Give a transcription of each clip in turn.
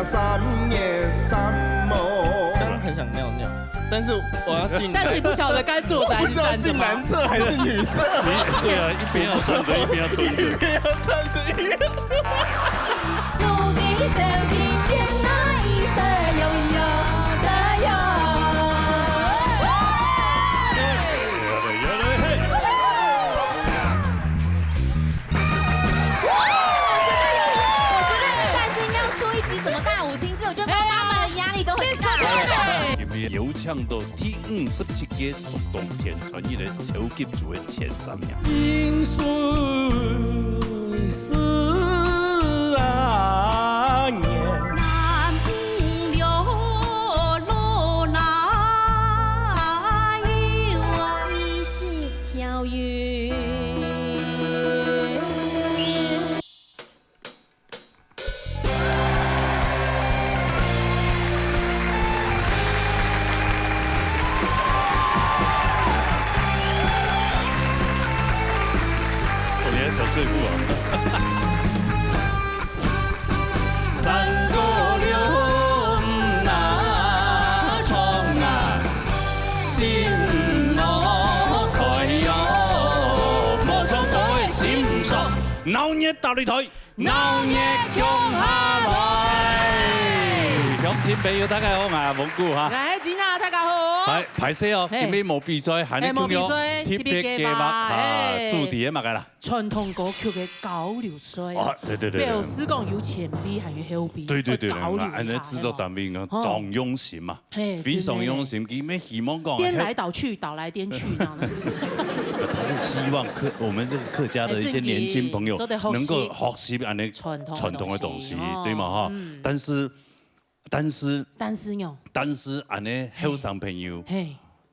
3月3号。刚刚很想尿尿，但是我要进。但是你不晓得该坐着还是站着进吗？男厕还是女厕？对啊，一边要站着，一边要蹲着。一边要站着，一边要。努力手今天那一的悠悠的悠。我觉得下次应该要出一集什么大舞厅，这我觉得妈妈们的压力都很大。今日有抢到第57届竹东田传一个超级组的前3名。因顺思啊年。南屏流落来，我一心飘远。你还小碎步啊？三个六那窗啊，心路开哟，莫从我的心上，闹热大擂台，闹热強下來。鄉親朋友大家好，我係蒙古哈。来，吉娜，大家好。係排泄哦，今日冇比賽，係你冇比賽特別嘅嘛啊，主題嘅嘛㗎啦。傳統歌曲嘅交流水啊，對對對。表示講有前邊還有後邊，對對對，交流下。安尼製作單位講當用心嘛，嘿非常用心，佢咩希望講。顛來倒去，倒來顛去，這樣的。他是希望我們這個客家的一些年輕朋友能夠學習安尼傳統的東西，對嘛哈？但是安尼後生朋友。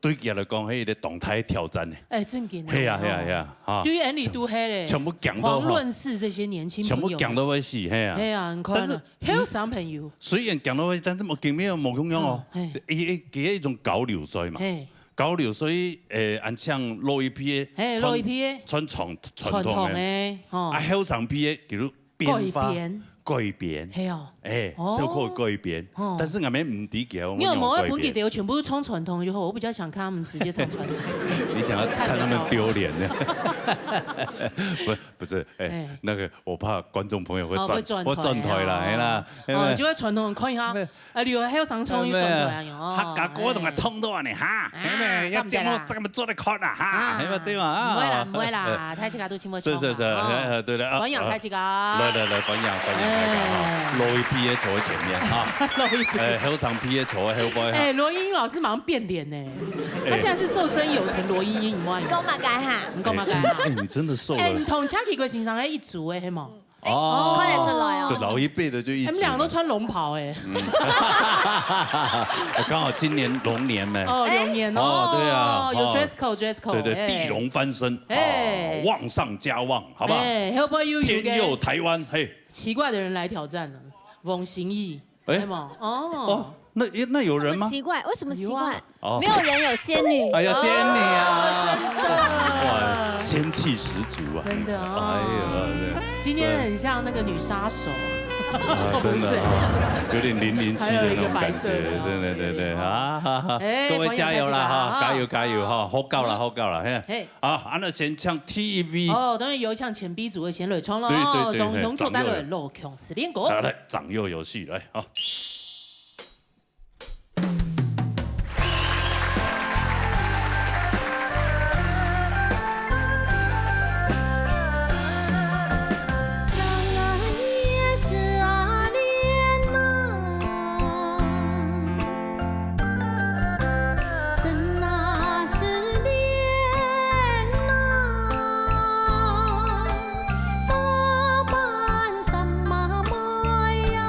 對佢嚟講係一個動態挑戰嘅。哎，正經。係啊，哈。對眼裏都黑咧。全部講到。遑論是這些年輕全朋友。部講到位死，係啊。係啊，但是後生朋友。雖然講到位，但是我見面冇咁樣哦。佢一種交流水嘛。交流水按唱老一批嘅。老一批嘅。傳統嘅。啊，後生批嘅叫做變化。改變，係啊，小可改變，但是我們唔抵叫。因為我一本記得全部都唱傳統就好，我比較想看他們直接唱傳統。你想要看他們丟臉呢？不是，那個我怕觀眾朋友會轉台啦，係啦。哦，就會傳統看一下，例如後生唱要轉台啊，客家歌同埋唱到啊你嚇，要節目這麼做嚟看啊嚇，係咪對嘛？唔會啦，睇起來都請我唱。是，對啦。榜樣睇起來。來，榜樣。羅一 P 也坐喺前面啊，後場 P 也坐喺後邊。羅英英老師馬上變臉呢，他現在是瘦身有成羅英英，唔愛。講乜解嚇？唔講乜解？你真的瘦了。唔同 Chucky 佢身上係一組誒，係冇？哦，看得出來哦。就老一輩的就一組。他們兩個都穿龍袍誒。剛好今年龍年咩？哦，龍年哦。對啊。有 dress code。對，地龍翻身，旺上加旺，好不好？天佑台灣，嘿。奇怪的人來挑戰呢，翁心怡，係嗎？哦，那有人嗎？奇怪，為什麼奇怪？沒有人有仙女。哎呀，仙女啊！真的，哇，仙氣十足啊！真的啊！哎呀，今天很像那個女殺手，真的，有點007的那種感覺，對啊！各位加油啦哈，加油哈，好夠啦，嘿！啊，安那先唱 TV。哦，當然有唱前 B 組嘅先來唱咯，從永錯帶來羅強司令歌。來，長幼有序來啊！多半什麼愛呀？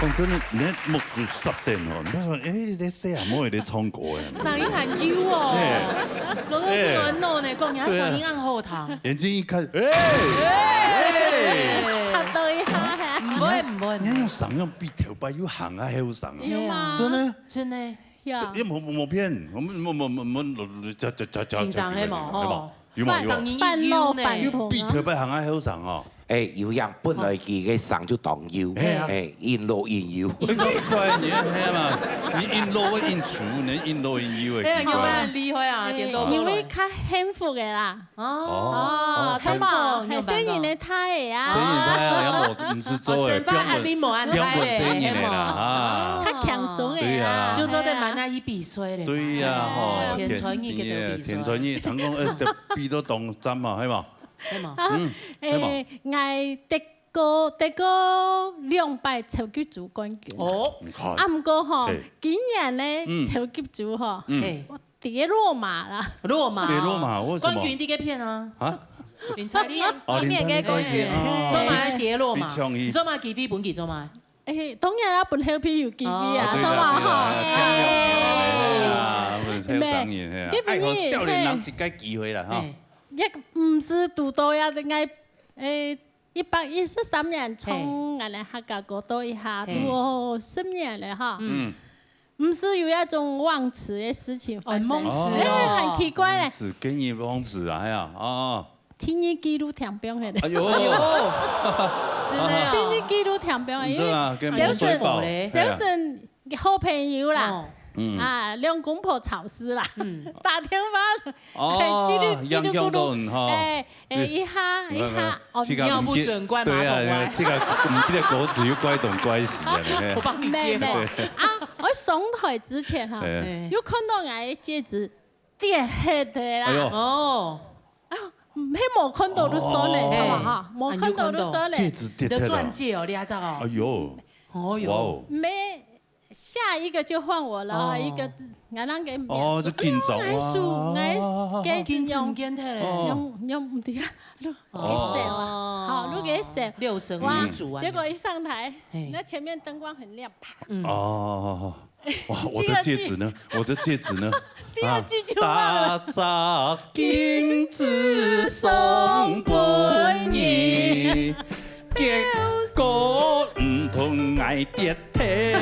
讲真的，你目珠十点哦，你说你这细阿妹在唱歌诶。嗓音很优哦，罗罗听完弄呢，讲人家嗓音按后堂。眼睛一看，好多一下，唔会唔会，你用嗓用比头发又行啊，还有嗓啊，有吗？真的。真的。有。也冇骗，我们欣赏黑毛吼，有冇嗓音半优呢，比头发行啊，还有嗓哦。有樣本來佢嘅嗓就當腰，因落因腰。你怪你係嘛？你因落我因粗，你因落因腰哎呀，有冇很厲害啊？點多因為較幸福嘅啦。哦，咁啊，係聲音嘅胎啊。聲音胎啊，有冇唔是做嘅？標本聲音嚟啦啊。較強爽嘅啊。就做得蠻難以比衰咧。對呀，吼。田春義嘅都比衰。田春義，聽講比到當針嘛，係嘛？係嘛？我得過200超級組冠軍。哦。唔過吼，今年咧超級組吼，我跌落馬啦。落馬。跌落馬，為什麼？關於呢個片啊。啊？林采妮。今年嘅冠軍。做埋跌落馬。做埋幾飛本幾做埋？當然啦，本後片有幾飛啊，做埋嗬。基本少年人一個機會啦，嗬。亦唔是讀到呀，應113年從我哋客家過到一下，讀10年了哈。唔是有一種忘詞嘅事情發生，忘詞哦，很奇怪咧。是給你忘詞啊呀，哦。天意記錄聽表嘅咧。哎呦，真的啊。天意記錄聽表嘅，因為就是好朋友啦。兩公婆吵死啦，打電話，記錄，一下，尿不准關馬桶外，這個唔記得果子要關同關係啊，我幫你接。我上台之前哈，有看到我嘅戒指跌黑的啦。哦，冇看到都算咧，係嘛哈？冇看到都算咧。戒指跌的鑽戒哦，你還知道？哎呦，哦喲，沒。下一個就換我了，一個我啷個哦，就緊張啊！緊張緊用唔掂啊！錄給誰啊？好，錄給誰？六神無主啊！結果一上台，那前面燈光很亮，啪！哦，哇！我的戒指呢？我的戒指呢？第二句就忘了。大扎金子送給你，結果唔通愛跌退。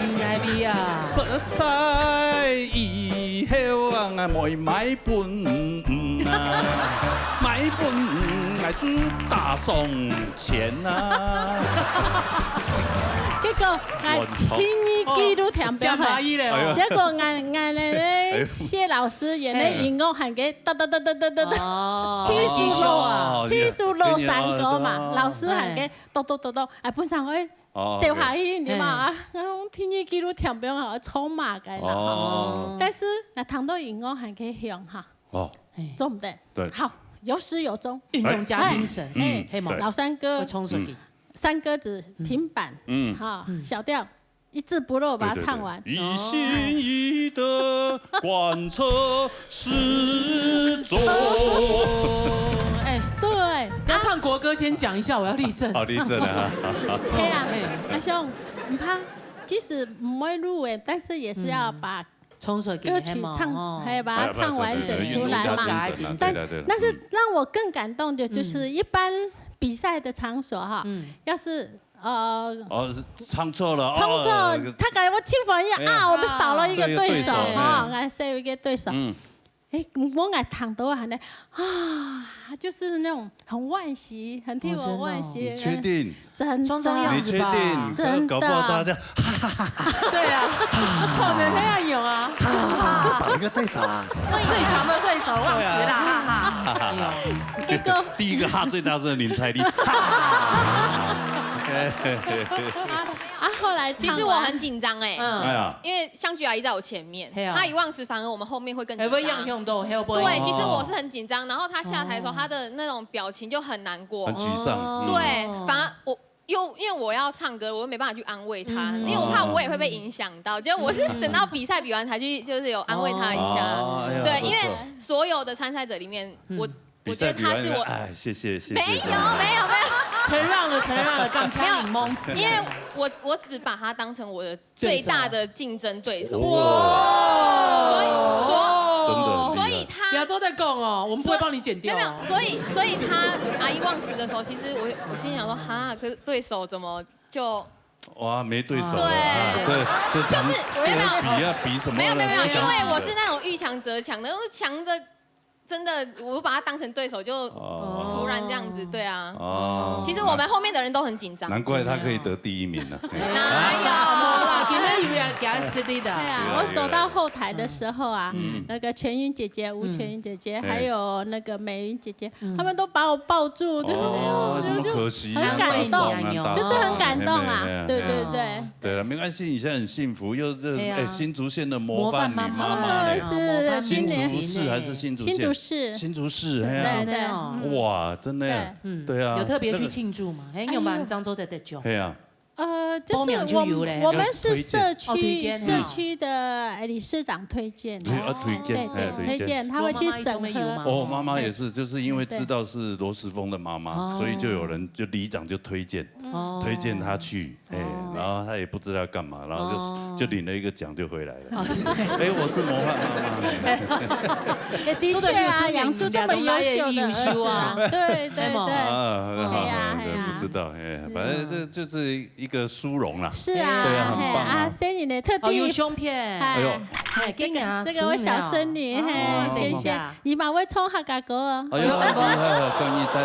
VIP 啊！實在以後啊，我買本啊，買本愛煮大送錢啊。結果我天意記錄聽表係，結果我咧謝老師演咧音樂喊嘅噠噠噠噠噠噠噠，批數落3個嘛，老師喊嘅噠噠噠噠，本上去。就下去你嘛，天意記錄聽表係衝馬嘅啦，但是那談到音樂還可以響哈，做唔得，好有始有終，運動加精神，老三哥，三哥子平板，好小調，一字不漏把它唱完。一心一德貫徹始終。對，要唱國歌先講一下，我要立正。好立正啊！對啊，阿兄，唔怕，即使唔會入圍，但是也是要把歌曲唱，還要把它唱完整出來嘛。但是讓我更感動的，就是一般比賽的場所哈，要是唱錯了，他給我慶祝一下啊，我們少了一個對手哈，俺少一個對手。我愛躺到喊咧啊，就是那種很惋惜，很替我惋惜。你確定？真的，你確定？真的。搞不好大家對啊，可能那樣有啊。少一個對手啊！最強的對手忘詞啦。結果第一個哈最大聲的林采妮。後來其實我很緊張哎，因為香菊阿姨在我前面，她一忘詞，反而我們後面會更緊張。對，其實我是很緊張，然後她下台的時候，她的那種表情就很難過，很沮喪。對，反而我因為我要唱歌，我又沒辦法去安慰她，因為我怕我也會被影響到。結果我是等到比賽比完才去，就是有安慰她一下。對，因為所有的參賽者裡面，我覺得她是我。哎，謝謝。沒有。承讓了，剛才你蒙詞。因為我只把他当成我的最大的竞争对手。所以他亚洲在讲哦，我们不会帮你剪掉。没有，所以他阿姨忘词的时候，其实我心里想说，哈，可是对手怎么就哇没对手对，就是比什么？没有，因为我是那种遇强则强的，强的。真的，我把他当成对手，就突然这样子，对啊。其实我们后面的人都很紧张。难怪他可以得第1名呢。哪有？今天有人给他失利的。对啊，我走到后台的时候啊，那个全云姐姐、吴全云姐姐，还有那个美云姐姐，他们都把我抱住，就是可惜，很感动，就是很感动啊。对。对了，没关系，你现在很幸福，又新竹县的模范女妈妈，是新竹市还是新竹县？新竹市，对哇，真的，对啊，有特别去庆祝嘛？哎，有办漳州的酒？对啊。就是我们是社区的理事长推荐的，推荐，他会去审核。哦，妈妈也是，就是因为知道是罗时丰的妈妈，所以就有人就里长就推荐他去，然后他也不知道干嘛，然后就领了一个奖就回来了。我是模范妈妈。的确啊，养出这么优秀的儿子，对，不知道，反正这就是一个殊荣啦。是啊，对啊，很棒啊！生日呢，特地有相片，哎呦，这个我小孙女，谢谢，姨妈会冲客家歌哦。哎呦，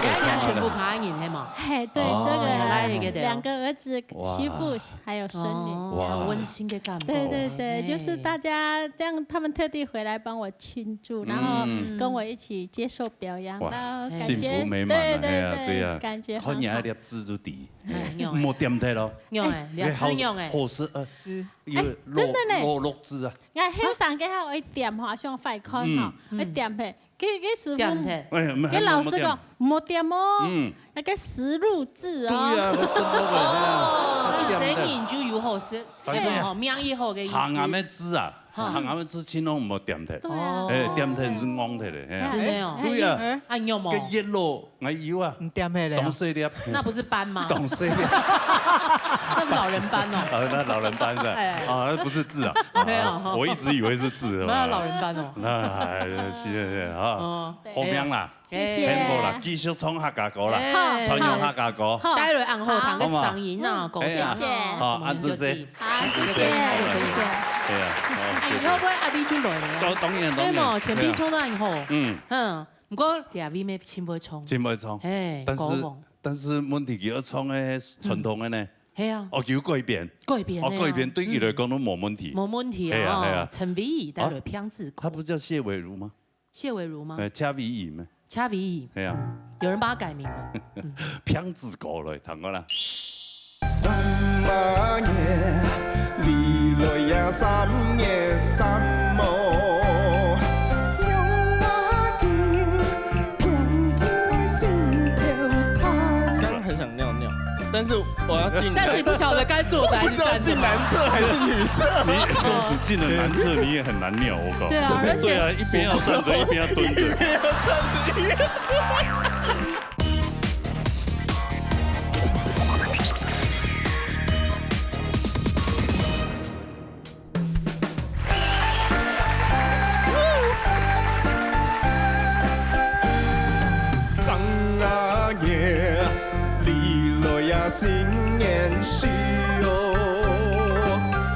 家全部爬赢的嘛。嘿，对，这个2个儿子、媳妇还有孙女，哇，温馨的感觉。对，就是大家这样，他们特地回来帮我庆祝，然后跟我一起接受表扬，然后感觉幸福美满，对呀，感觉很好。看你爱粒蜘蛛底，莫点太咯。用诶，2次用诶，好吃真的呢，肉汁啊！我后上给他一点哈，像快看哈，一点嘿，给师傅，给老师讲莫点哦，那个实录制哦，一生饮就有好吃，反正哈名义好嘅意思。行啱咩汁啊？行啱咩汁，千拢唔好点太，点太是昂太咧。真的哦，对啊，按用吗？个热肉我有啊，唔点起咧，懂细粒，那不是斑吗？懂细粒。那不老人斑哦。那老人斑是啊，那不是字啊。没有，我一直以为是字。那老人斑哦。那还是啊，好命啦，谢谢。幸福啦，继续冲客家歌啦，传扬客家歌。待会暗后堂个嗓音啊，恭喜。谢谢。好，安子生。好，谢谢。对啊。以后不会阿弟就来了。当然。对嘛，前边冲到以后。不过两位没真会冲。真会冲。但是问题佢要冲嘅传统嘅呢？系啊。叫改变。改变对佢嚟講都冇問題。冇問題啊。陳偉儀待會偏字。他不叫謝偉如嗎？謝偉如嗎？車偉儀咩？車偉儀。係啊。有人幫他改名了。偏字歌嚟，聽過啦。3月離來呀3月3號。但是我要进，但是你不晓得该坐着还是站着，进男厕还是女厕？你纵使进了男厕，你也很难尿，我靠。对啊，而且一边要站着，一边要蹲着。一边要站着，一边。新年喜哟，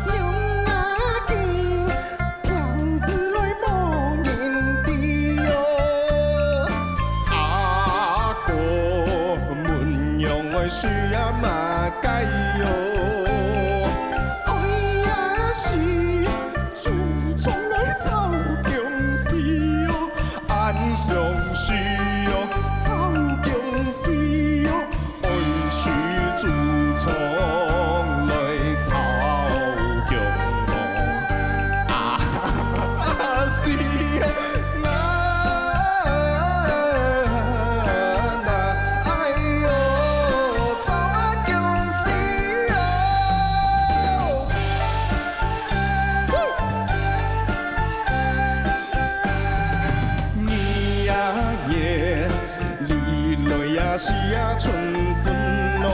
用阿弟娘子来望年底哟，阿哥门用的需要马改哟，哎呀是祖宗来走恭喜哟，安详喜哟，走恭喜哟。祖宗来草中路啊是那哎呦草中是哦，你呀夜里来呀是呀春风咯。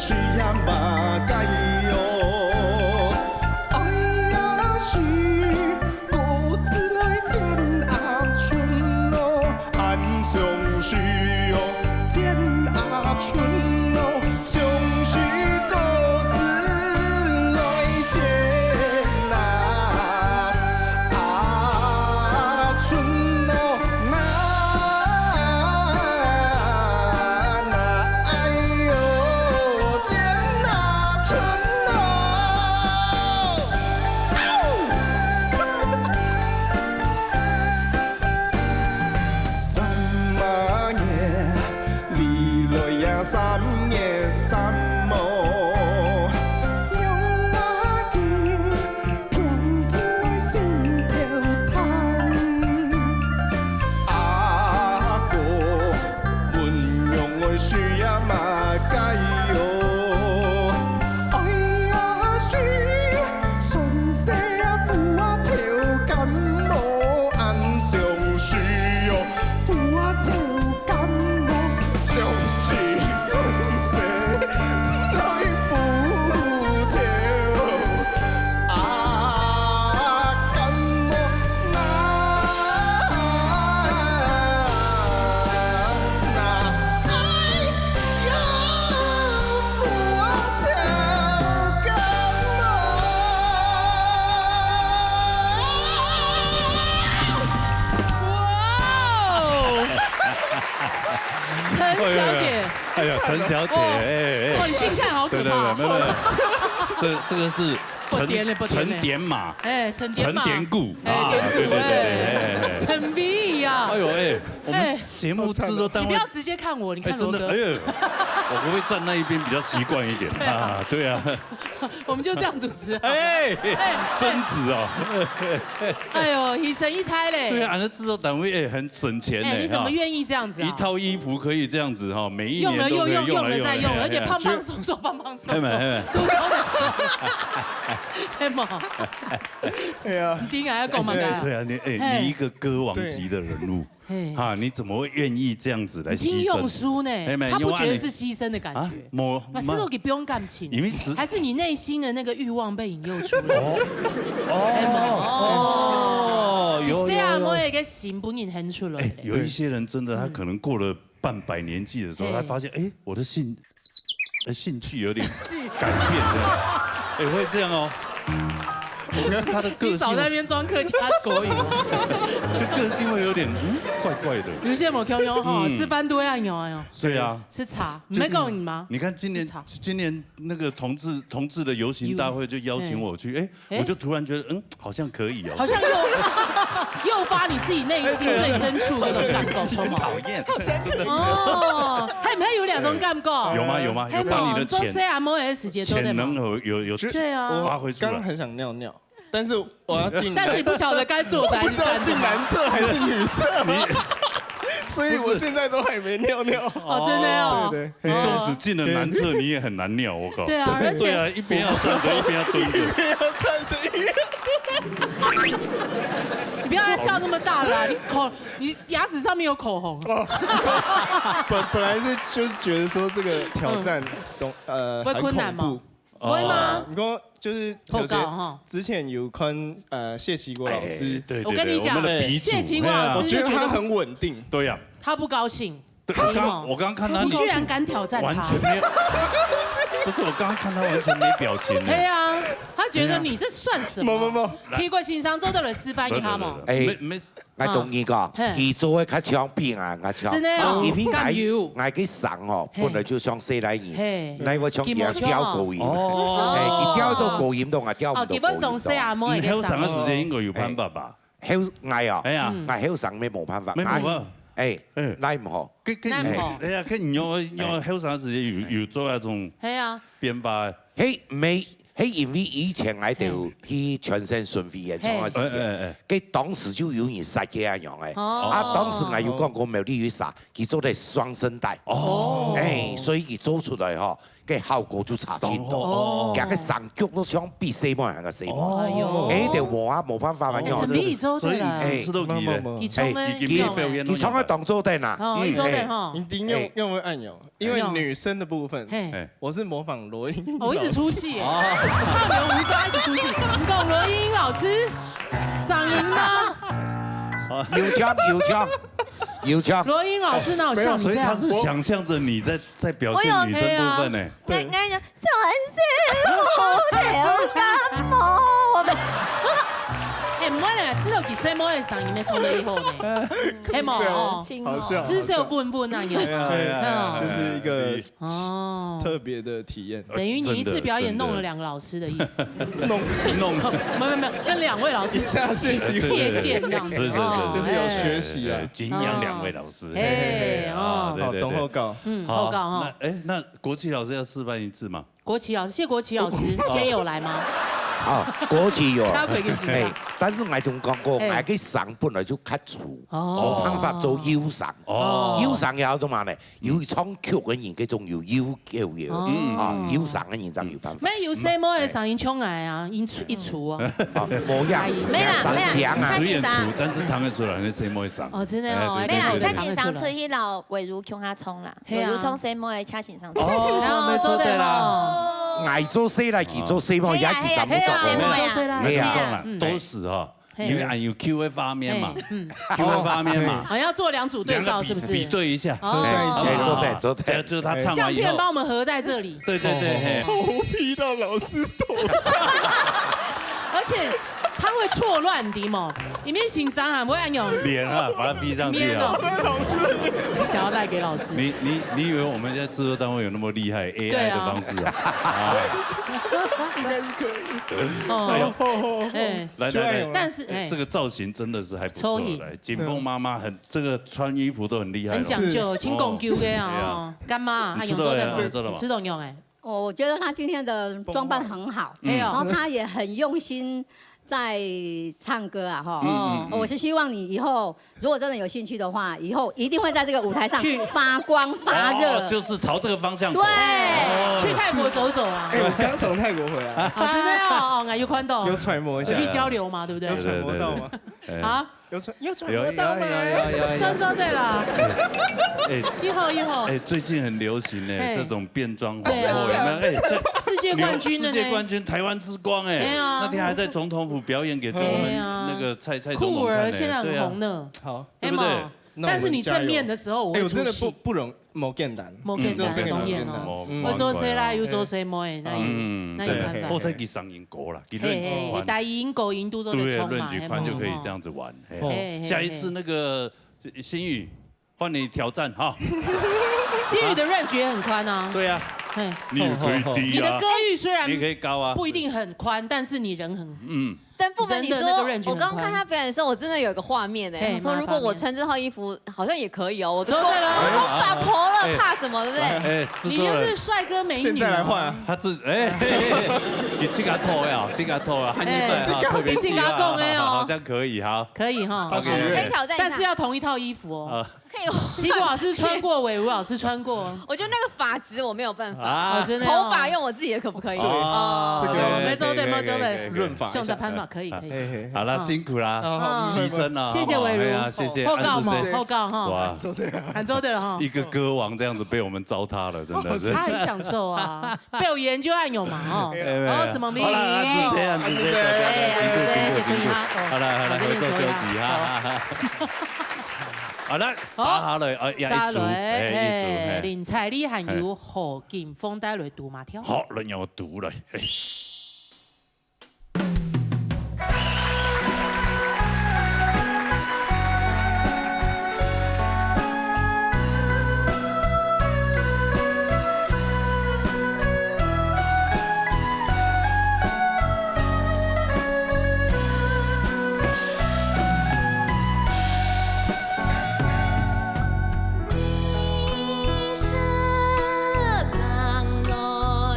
需要嘛解哟，哎呀是果子来剪啊春咯，俺上需要剪啊春咯，上需果子来剪啊春咯那。三月三毛，用马筋骗子来心头疼。阿哥，阮用的需要嘛解哟，哎呀是顺势啊扶啊跳感冒，俺上需要扶啊跳感冒，上需。陈小姐，哎呀，陈小姐，哇，你近看好可怕。没有，这个是陈典马，陈典故啊，对，陈碧呀，哎呦我们节目制作单位，你不要直接看我，你看罗哥，我会不会站那一边比较习惯一点啊？对啊，我们就这样主持，贞子哦，哎呦，一生一胎嘞，对啊，那制作单位很省钱嘞，你怎么愿意这样子啊？一套衣服可以这样子哈，每一年都可以用了再用，而且胖胖瘦瘦，胖胖瘦瘦，都超的壮，哎妈，哎呀，你顶下要讲嘛？对啊，你一个歌王级的人物。啊！你怎么会愿意这样子来牺牲？金庸书呢？他不觉得是牺牲的感觉。那是都给不用感情，还是你内心的那个欲望被引诱出来？有这样我也给心不引很出来。有一些人真的，他可能过了半百年纪的时候，他发现，我的兴趣有点改变了，会这样哦。他的个性，你少在那边装客家国语，就个性会有点怪怪的。有些某听友哈，师范都要有哎呦。对啊，是茶，没告你吗？你看今年那个同志的游行大会就邀请我去，我就突然觉得好像可以哦，好像诱发你自己内心最深处的一些感觉，充满讨厌，真的哦。还没有两种感觉？有吗？有把你的潜能有对啊发挥出来。刚很想尿尿。但是我要进，但是你不晓得该坐在，不知道进男厕还是女厕，所以我现在都还没尿尿。哦，真的哦。对，你纵使进了男厕，你也很难尿，我靠。对啊，而且一边要站着，一边要蹲着。一边要站着，一边。你不要再笑那么大了，你牙齿上面有口红。本来是就是觉得说这个挑战会困难吗？不会吗？你跟我就是之前有跟谢奇国老师，对，我跟你讲，谢奇国老师，我觉得他很稳定。对呀，他不高兴。我刚刚看他，你居然敢挑战他，完全没有。不是，我刚刚看他完全没表情。对啊，他觉得你这算什么？屁股心上做到了示范一下嘛。没，我同意讲，佢做的较像变啊，较像。真的哦，甘油。我去上哦，本来就像西来人，那我像佢雕高音，佢雕到高音都我雕唔到高音。基本上西阿妹嘅上嘅時間應該有辦法吧？好嗌啊，嗌好上咩冇辦法。沒辦法。拉唔好，哎呀，佢要後生時間有做那種變化。因為以前我哋去全身巡迴演唱嘅時候，佢當時就有人殺嘅一樣嘅。當時我有講過冇呢啲殺，佢做係雙聲帶。所以佢做出來嗬，嘅效果就差錢多。其實佢上腳都想比西門人嘅西門。就我啊冇辦法嘛。陳碧儀做對啦，知道佢咧，佢創喺當做對啦。一定用按鈕。因为女生的部分，我是模仿罗英。我一直出戏，汗流无状，一直出戏。你懂罗英老师嗓音吗？有枪。罗英老师哪有像你这样？所以他是想象着你在表现女生部分呢。对，我感冒。唔可能吃到几声摸的嗓音，没冲得以后呢？黑毛好笑，只是有笨笨那样，就是一个特别的体验。等于你一次表演弄了2个老师的意思。弄，没有，跟2位老师借鉴这样子，就是有学习啊，敬仰2位老师。好，等后告，后告哈。那国旗老师要示范一次吗？国旗老师，谢国旗老师，今天有来吗？國旗有，但是我同講過，我嘅嗓本來就較粗，冇辦法做腰嗓。腰嗓有到嘛呢？要唱曲嘅人，佢仲要腰嘅腰嗓嘅人就冇辦法。咩有什麼嘅嗓音衝來啊？一出啊！冇樣，沒啦，雖然粗，但是聽得出來你什麼嗓。哦，真的哦。沒啦，恰先生出去老偉如向他衝啦，偉如衝什麼嘅恰先生。哦，做對啦。挨做死啦，佢做死麼也其實冇做過。沒啊，都是哈，因為按有 Q 的畫面嘛，Q 的畫面嘛，好要做2組對照，是不是？比對一下，做對，就是他唱完以後，相片幫我們合在這裡。對，我劈到老師頭，而且他會錯亂的嘛，裡面欣賞啊，不會按用臉啊，把它逼上去啊。你想要帶給老師？你以為我們現在製作單位有那麼厲害 AI 的方式啊？應該是可以。來，但是這個造型真的是還不錯。來，錦鳳媽媽這個穿衣服都很厲害，很講究，輕講究的啊。乾媽，你吃了嗎？吃懂用哎。我覺得她今天的裝扮很好，然後她也很用心在唱歌啊哈。我是希望你以後如果真的有興趣的話，以後一定會在這個舞台上發光發熱。就是朝這個方向走。對，去泰國走走啊。我剛從泰國回來。真的哦，有寬度。有揣摩一下。有去交流嘛，對不對？有揣摩到嗎？啊？有揣摩到嗎？深圳對啦。一號。最近很流行這種變裝皇後，世界冠軍的呢？世界冠軍，台灣之光那天還在總統府表演給我們那個蔡總統看。酷兒現在很紅呢。好，對不對？但是你正面的時候，我會出戲。不容冇簡單，冇簡單嘅當然哦。我做誰啦？要做誰麼？那有辦法。我再給上銀國啦，給論據寬。大銀國銀都做得衝嘛，論據寬就可以這樣子玩。下一次那個新宇換你挑戰哈。新宇的論據也很寬啊。對啊，你也可以低啊。你的歌域雖然你可以高啊，不一定很寬，但是你人很但傅本，你說我剛剛看他表演的時候，我真的有一個畫面哎，我說如果我穿這套衣服，好像也可以哦。我都把婆了，怕什麼，對不對？你就是帥哥美女。現在來換啊！他你這個脫呀，這個脫啊，漢尼本特別細啊，好像可以哈。可以哈，可以挑戰一下，但是要同一套衣服哦。可以。奇果老師穿過，偉如老師穿過。我覺得那個髮質我沒有辦法，真的。頭髮用我自己的可不可以？哦，沒錯對，沒錯對，潤髮，秀在攀髮可以。好了，辛苦啦，犧牲了，謝謝偉如，謝謝。後告嘛，後告哈。哇，杭州的了哈。一個歌王這樣子被我們糟蹋了，真的是。他很享受啊，被我研究按鈕嘛哦。哦，什麼名？好了，就這樣子，辛苦。好了，回座休息哈。好了，沙雷，沙雷，林采妮還有何建峰帶來讀馬跳。好，人有讀來。一生人來。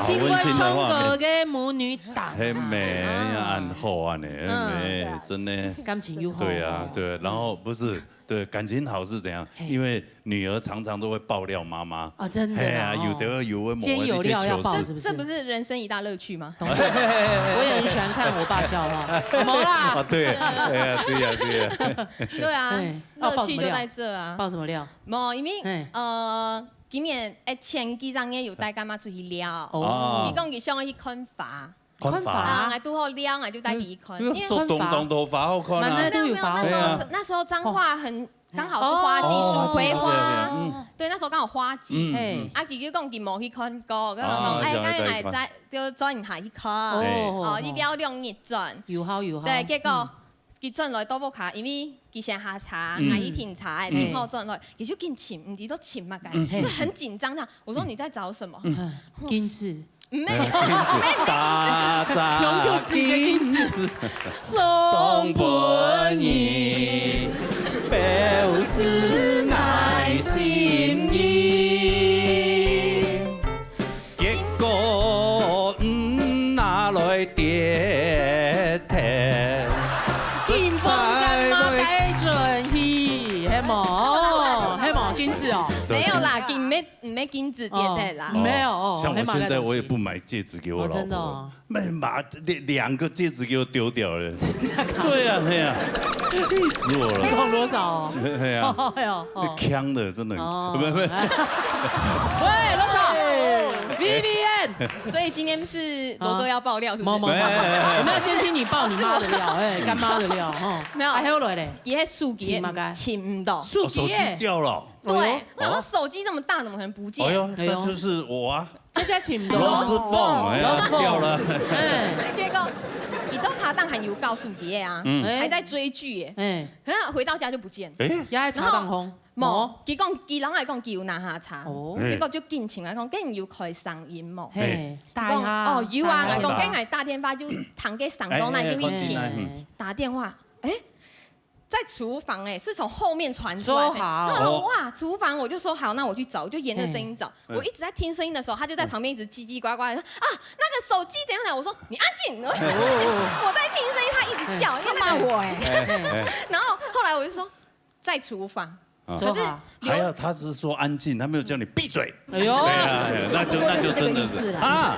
亲温馨的画面。嘅母女档，很美，很好啊，呢，很美，真的。感情又好。对啊，对，然后不是，对，感情好是怎样？因为女儿常常都会爆料妈妈。啊，真的。哎呀，有的有为今天有料要爆，是不是？这不是人生一大乐趣吗？我也很喜欢看我爸笑话，怎么啦？啊，对，对呀，对呀，对呀。对啊，乐趣就在这啊。爆什么料？冇，因为今年前几张也有带干妈出去撩，伊讲伊想要去看发。宽发，我拄好撩，我就带你看，因为做短头发好看啊。没有，那时候彰化很刚好是花季树葵花，对，那时候刚好花季。啊，自己讲伊冇去看过，跟我讲，哎，刚才在就找人下去看，哦，伊撩2日转，有好。对，结果佢轉來多布卡，因為佢先下茶，嗌伊停茶，停後轉來，佢就緊請，唔知都請乜嘅，就很緊張。我說你在找什麼？金子。唔咩？大扎金子送俾你，表示愛心意。結果拿來跌停，清風幹嘛帶準去？係冇金子哦。沒有啦，沒金子跌的啦，沒有。像我現在我也不買戒指給我老婆，把2個戒指給我丟掉了。對呀，對呀，氣死我了。放多少？對呀，鏘的真的。不。喂，多少 ？Vivian。所以今天是羅哥要爆料，是不是？我們要先聽你爆你媽的料，乾媽的料。沒有，還有來嘞。伊迄手機請唔到，手機掉了。對，我說手機這麼大，怎麼可能不見？哎呦，那就是我啊！這家請唔到。螺絲縫掉了。結果你都查檔還有告訴別啊，還在追劇耶。可是回到家就不見。也係查檔風。冇，佢講佢人來講佢有拿下查，結果就見情來講，竟然要開聲音冇。講哦有啊，來講竟然打電話就堂給上東來就去請，打電話，在廚房是從後面傳出來。說好。哇，廚房我就說好，那我去找，我就沿着聲音找。我一直在聽聲音的時候，他就在旁邊一直嘰嘰呱呱說啊，那個手機怎樣講？我說你安靜。我在聽聲音，他一直叫，因為罵我然後後來我就說在廚房。可是還要他只是說安靜，他沒有叫你閉嘴。哎呦，那就真的是啊，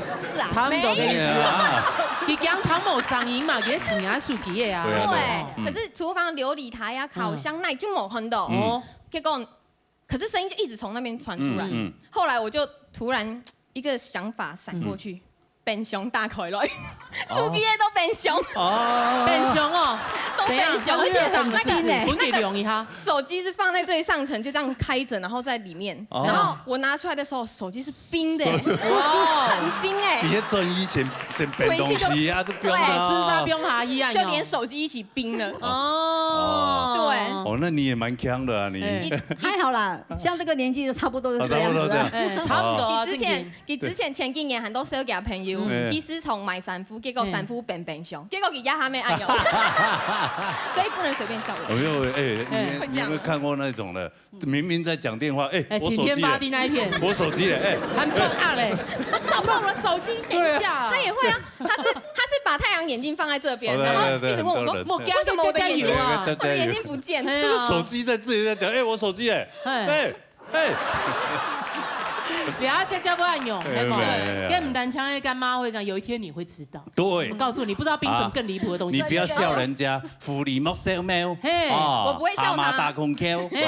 差不多的意思啊。佢講湯冇聲音嘛，佢請人手機的啊。對，可是廚房琉璃台啊、烤箱那就冇看到。結果，可是聲音就一直從那邊傳出來。後來我就突然一個想法閃過去。變熊大開來，手機都變熊，變熊哦，都變熊，而且那個手機是放在最上層，就這樣開着，然後在裡面，然後我拿出來的時候，手機是冰的，哇，很冰哎，你轉移先變東西啊，就不用吃沙冰下衣啊，就連手機一起冰了，哦，對，哦，那你也蠻強的啊，你還好啦，像這個年紀就差不多是這樣子，差不多。之前前幾年很多小家朋友。其實從買衫褲，結果衫褲變熊，結果佢家下面按鈕，所以不能隨便笑我。你有沒有看過那種的？明明在講電話，我手機，晴天發地那一天，我手機很笨啊嘞，我找不到我的手機，等一下，他也會啊，他是把太陽眼鏡放在這邊，然後一直問我說，為什麼我的眼睛不見？手機在自己在講，我手機你要家不按用，對嗎？跟牡丹強的乾媽會講，有一天你會知道。對，我告訴你，不知道冰什麼更離譜的東西。你不要笑人家，福利莫笑貓，我不會笑他。阿媽大空橋，那個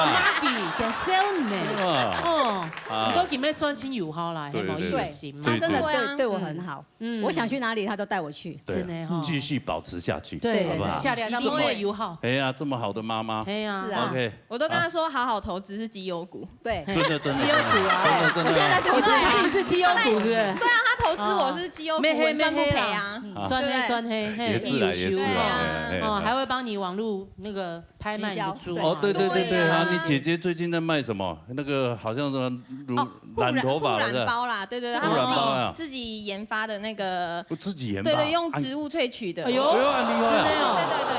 Maggie 敢笑呢？你都給咩雙親友好啦，係冇有心。他真的對我很好，我想去哪裡他都帶我去，真的哈。繼續保持下去，對，好不好？下兩年會友好。哎呀，這麼好的媽媽，哎呀，是啊。我都跟他說，好好投資是績優股，對，真的真的，績優股啊。真的，我自己是績優股，是不是？對啊，他投資我是績優股，穩賺不賠啊。酸黑，也是啊，還會幫你網絡那個拍賣豬。哦，對啊，你姐姐最近在賣什麼？那個好像什麼染頭髮的，護染包啦，對，他們自己研發的那個，自己研發，對，用植物萃取的。哎呦，厲害，對，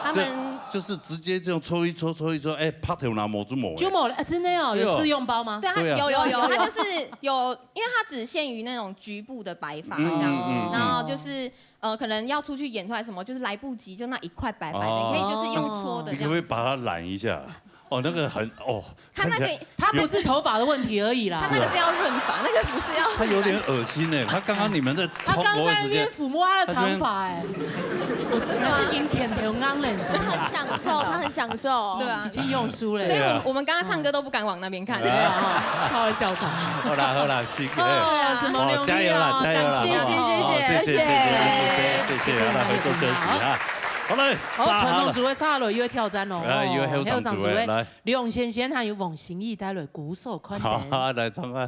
他們就是直接这样搓一搓，哎，拍头拿抹住抹。就抹了，真的哦，有试用包吗？对，它有，它就是有，因为它只限于那种局部的白发这样子，然后就是可能要出去演出来什么，就是来不及，就那一块白白的，你可以就是用搓的这样。你可不可以把它染一下？哦，那个很哦，他那个他不是头发的问题而已啦，他那个是要润发，那个不是要。他有点恶心哎，他刚刚你们在他刚在那边抚摸他的长发哎，我知道是阴天头昂脸的，他很享受，他很享受，对啊，已经用书了，所以我们刚刚唱歌都不敢往那边看，他会笑场。好啦，辛苦了，什么牛加油啦，加油啦，谢谢，来合作休息啊。好嘞，传统组的沙雷又会跳针哦，又会跳上组来，李永先生还有王心怡带来鼓手宽点，好，来唱啊。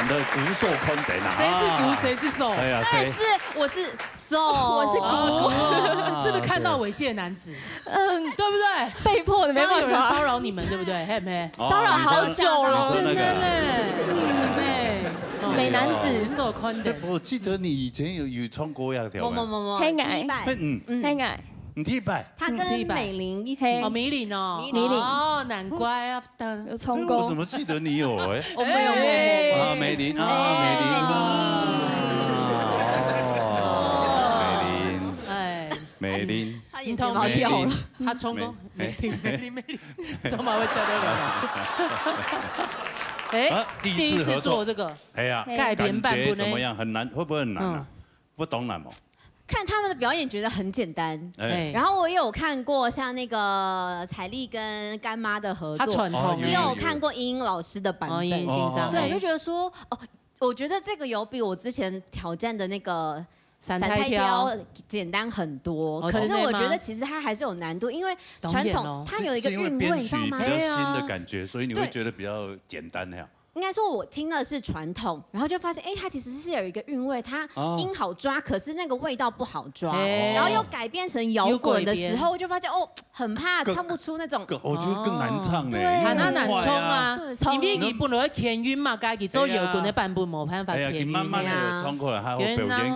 版的骨瘦匡德呐。谁是骨，谁是瘦？哎呀，但是我是瘦，我是骨，是不是看到猥亵的男子？对不对？被迫的，没刚刚有人办法。骚扰你们，对不对？嘿没？骚扰好久了，真的嘞，美男子瘦宽的。我记得你以前有穿过呀条。黑矮，黑矮。你第一拜，他跟美玲一起哦，米玲哦，米玲哦，难怪啊，有成功。我怎么记得你有哎？我没有啊，美玲啊，美玲，他眼睫毛掉了，他成功，美玲，怎么会叫这个？哎，第一次做这个，哎呀，改编版本怎么样？很难，会不会很难啊？不懂难吗？看他们的表演觉得很简单，然后我也有看过像那个彩丽跟干妈的合作，传统，也有看过英英老师的版本，对，就觉得说哦，我觉得这个有比我之前挑战的那个散太挑简单很多，可是我觉得其实它还是有难度，因为传统它有一个韵味，你知道吗？比较新的感觉，所以你会觉得比较简单那样。应该说，我听的是传统，然后就发现，哎，它其实是有一个韵味，它音好抓，可是那个味道不好抓，然后又改编成摇滚的时候，我就发现哦，很怕唱不出那种。我觉得更难唱呢，很难冲啊，因为你不能填韵嘛，自己做摇滚的版本冇办法填韵慢慢的冲过来，还有表演，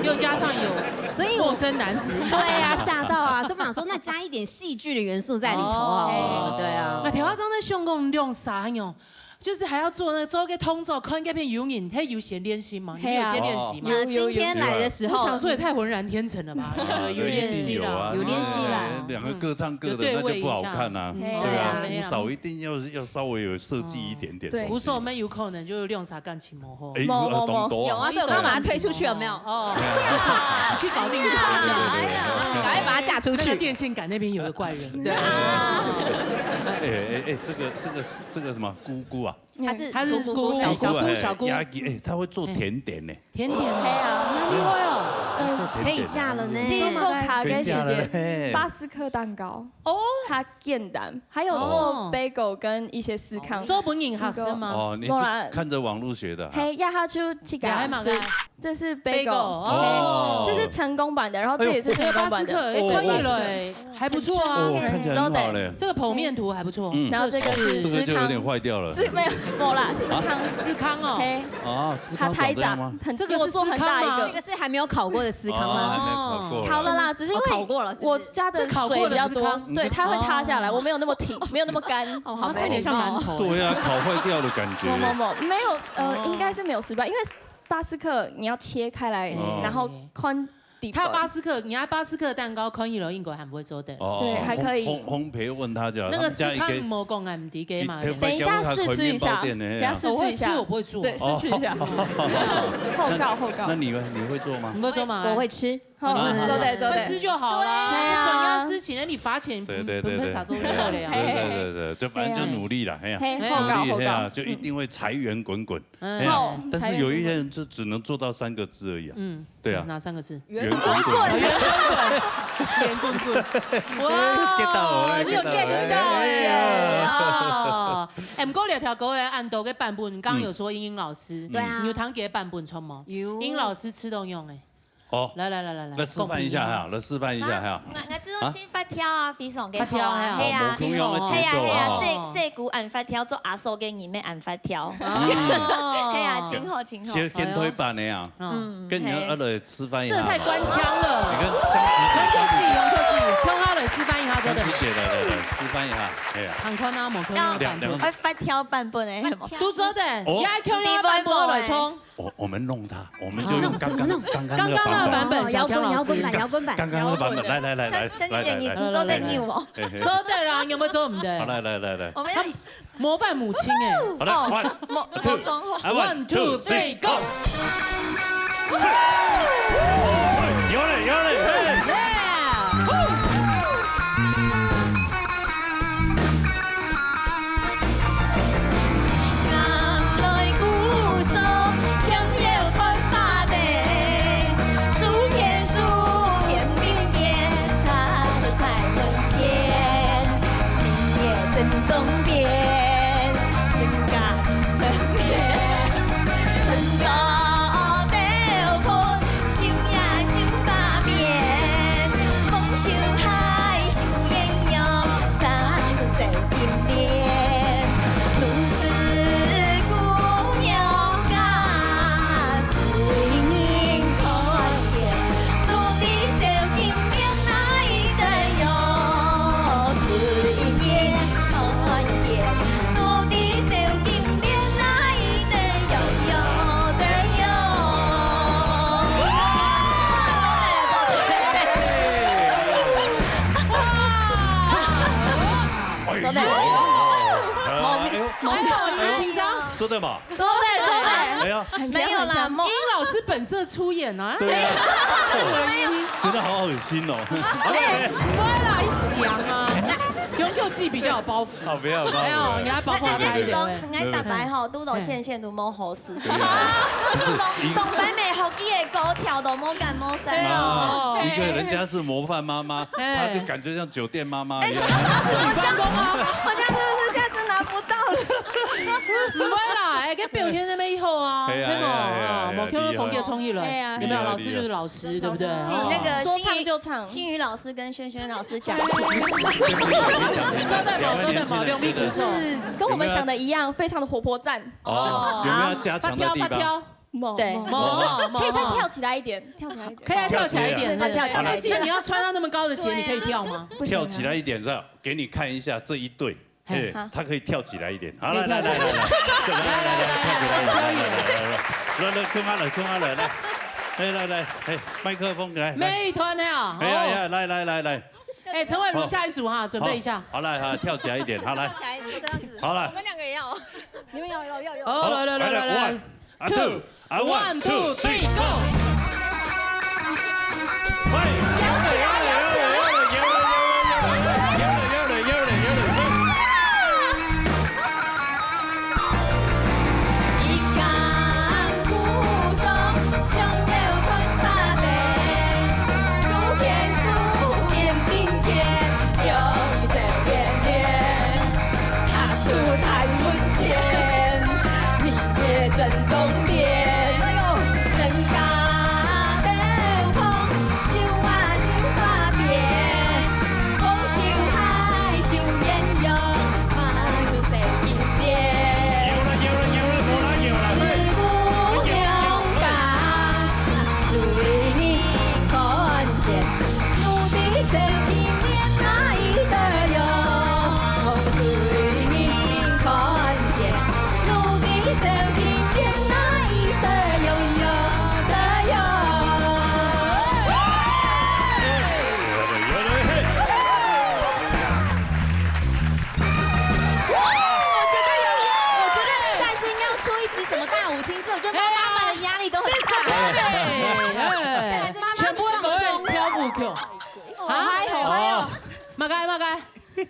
又加上有，所以陌生男子，对啊，吓到啊，所以我想说，那加一点戏剧的元素在里头啊，对啊。那调装在胸口。用啥用？就是还要做那个做个通奏，看那边游泳，他有先练习吗？你有先练习吗？今天来的时候，我想说也太浑然天成了吧？有练习了，有练习了。两个各唱各的，那就不好看呐。对啊，你少一定要稍微有设计一点点。对，无所谓有可能就用啥感情模糊。有啊，所以我刚把他推出去，有没有？哦，就是你去搞定这个打架，赶快把他嫁出去。电线杆那边有个怪人。对。这个什么姑姑啊？他是姑小姑。哎，他会做甜点呢。甜点可以啊，哪里会哦？可以嫁了呢。做过咖啡时间，巴斯克蛋糕哦，它简单，还有做 bagel 跟一些司康。做本影好吃吗？哦，你是看着网络学的。嘿，压下去去给他吃。这是 bagel， 这是成功版的，然后这也是成功版的。可以了，还不错啊。看起来很好嘞。这个剖面图还不错。然后这个是这个就有点坏掉了。没有啦，司康哦。啊，司康长这样吗？这个是司康吗？这个是还没有烤过的司康吗？还没烤过。烤了啦，只是因为烤过了，我家的水比较多，对，它会塌下来，我没有那么挺，没有那么干。哦，好，看起来像馒头。对呀，烤坏掉的感觉。没有，应该是没有失败，因为巴斯克你要切开来，然后宽。他巴斯克，你爱巴斯克蛋糕，可以了，英国还不会做的。对，还可以。烘焙问他就好。那个司康没讲啊，唔抵给嘛。等一下试吃一下，等下试吃一下。我不会做。对，试吃一下。后告。那你会做吗？你会做吗？我会吃。会吃就好了。重要事情，那你罚钱，对，啥做不了了呀？对，就反正就努力了，哎呀，努力呀，就一定会财源滚滚。但是有一些人就只能做到3个字而已啊。对啊。哪3个字？圆滚滚。哇，你有 get 到哎！哦，唔过两条狗的按豆嘅版本，刚刚有说英老师，对啊，你有堂给版本冲吗？有。英老师吃都用哎。哦，来，示范一下哈，来示范一下哈。我这种先发条啊，非常嘅好啊，系啊，系啊，细股按发条做阿嫂嘅里面按发条，系啊，挺好。先推版的呀，跟你二来示范一下。这太官腔了。你跟相比，用科技，用好来示范一下，真的。来，示范一下，哎呀。唐宽啊，某科版本。发条版本诶，都做的，也爱挑那个版本来冲。我们弄它，我们就用刚刚的版本，摇滚版，刚刚的版本，来，小姐姐，你做得牛哦，做得啦，有没有做唔对？好，来，我们模范母亲哎，好的，1 2 3 go， 有嘞。震动边，身家说的嘛？说的，没有，没有啦，殷老师本色出演啊。对啊，觉得好恶心哦。不会啦，一讲啊，永久记比较有包袱。好，不要，没有，你要包袱开一点。很爱打白吼，拄到线都冇好事。上班没好记的狗跳都冇干冇晒。一个人家是模范妈妈，她就感觉像酒店妈妈一样。我这样是不是现在真拿不到了？不会啦，哎，跟表现那边以后啊，对吗？某 Q 风格冲一轮，有没有？老师就是老师，对不对？请那个说唱就唱，新宇老师跟轩轩老师讲。招待宝，用力举手，跟我们想的一样，非常的活泼赞。哦，有没有要加强的地方？对，可以再跳起来一点，跳起来一点，可以再跳起来一点，跳起来一点。那你要穿到那么高的鞋，你可以跳吗？跳起来一点，这给你看一下这一对。哎，他可以跳起来一点。好，来，跳起来一点，来，空阿了，来，哎，麦克风来，美团的啊，哎呀，来，哎，陈伟如下一组哈，准备一下。好，来，跳起来一点，好来，好了，我们两个也要，你们要。好，来，1 2 3 go。摇起来！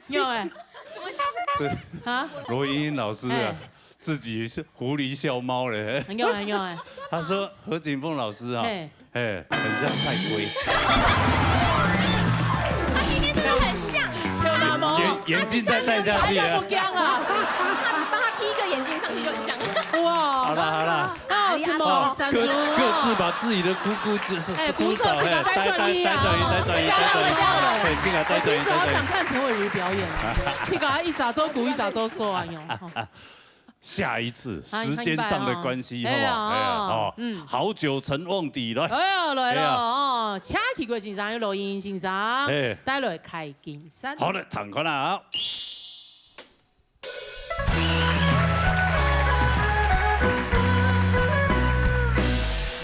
有哎，对啊，罗莹莹老师啊，自己是狐狸笑猫嘞，有哎。他说何景凤老师啊，很像菜龟。他今天真的很像，眼镜再戴下去啊。帮他披一个眼镜上去就很像。哇，好了。什么？各自把自己的鼓手带转移，进来带转移。其实我想看陈伟如表演，去搞他一撒周鼓，一撒周说完哟。下一次时间上的关系，好不好？好久成瓮底了。来了，请去过先生有罗莹莹先生，带来开金山。好的，躺开了。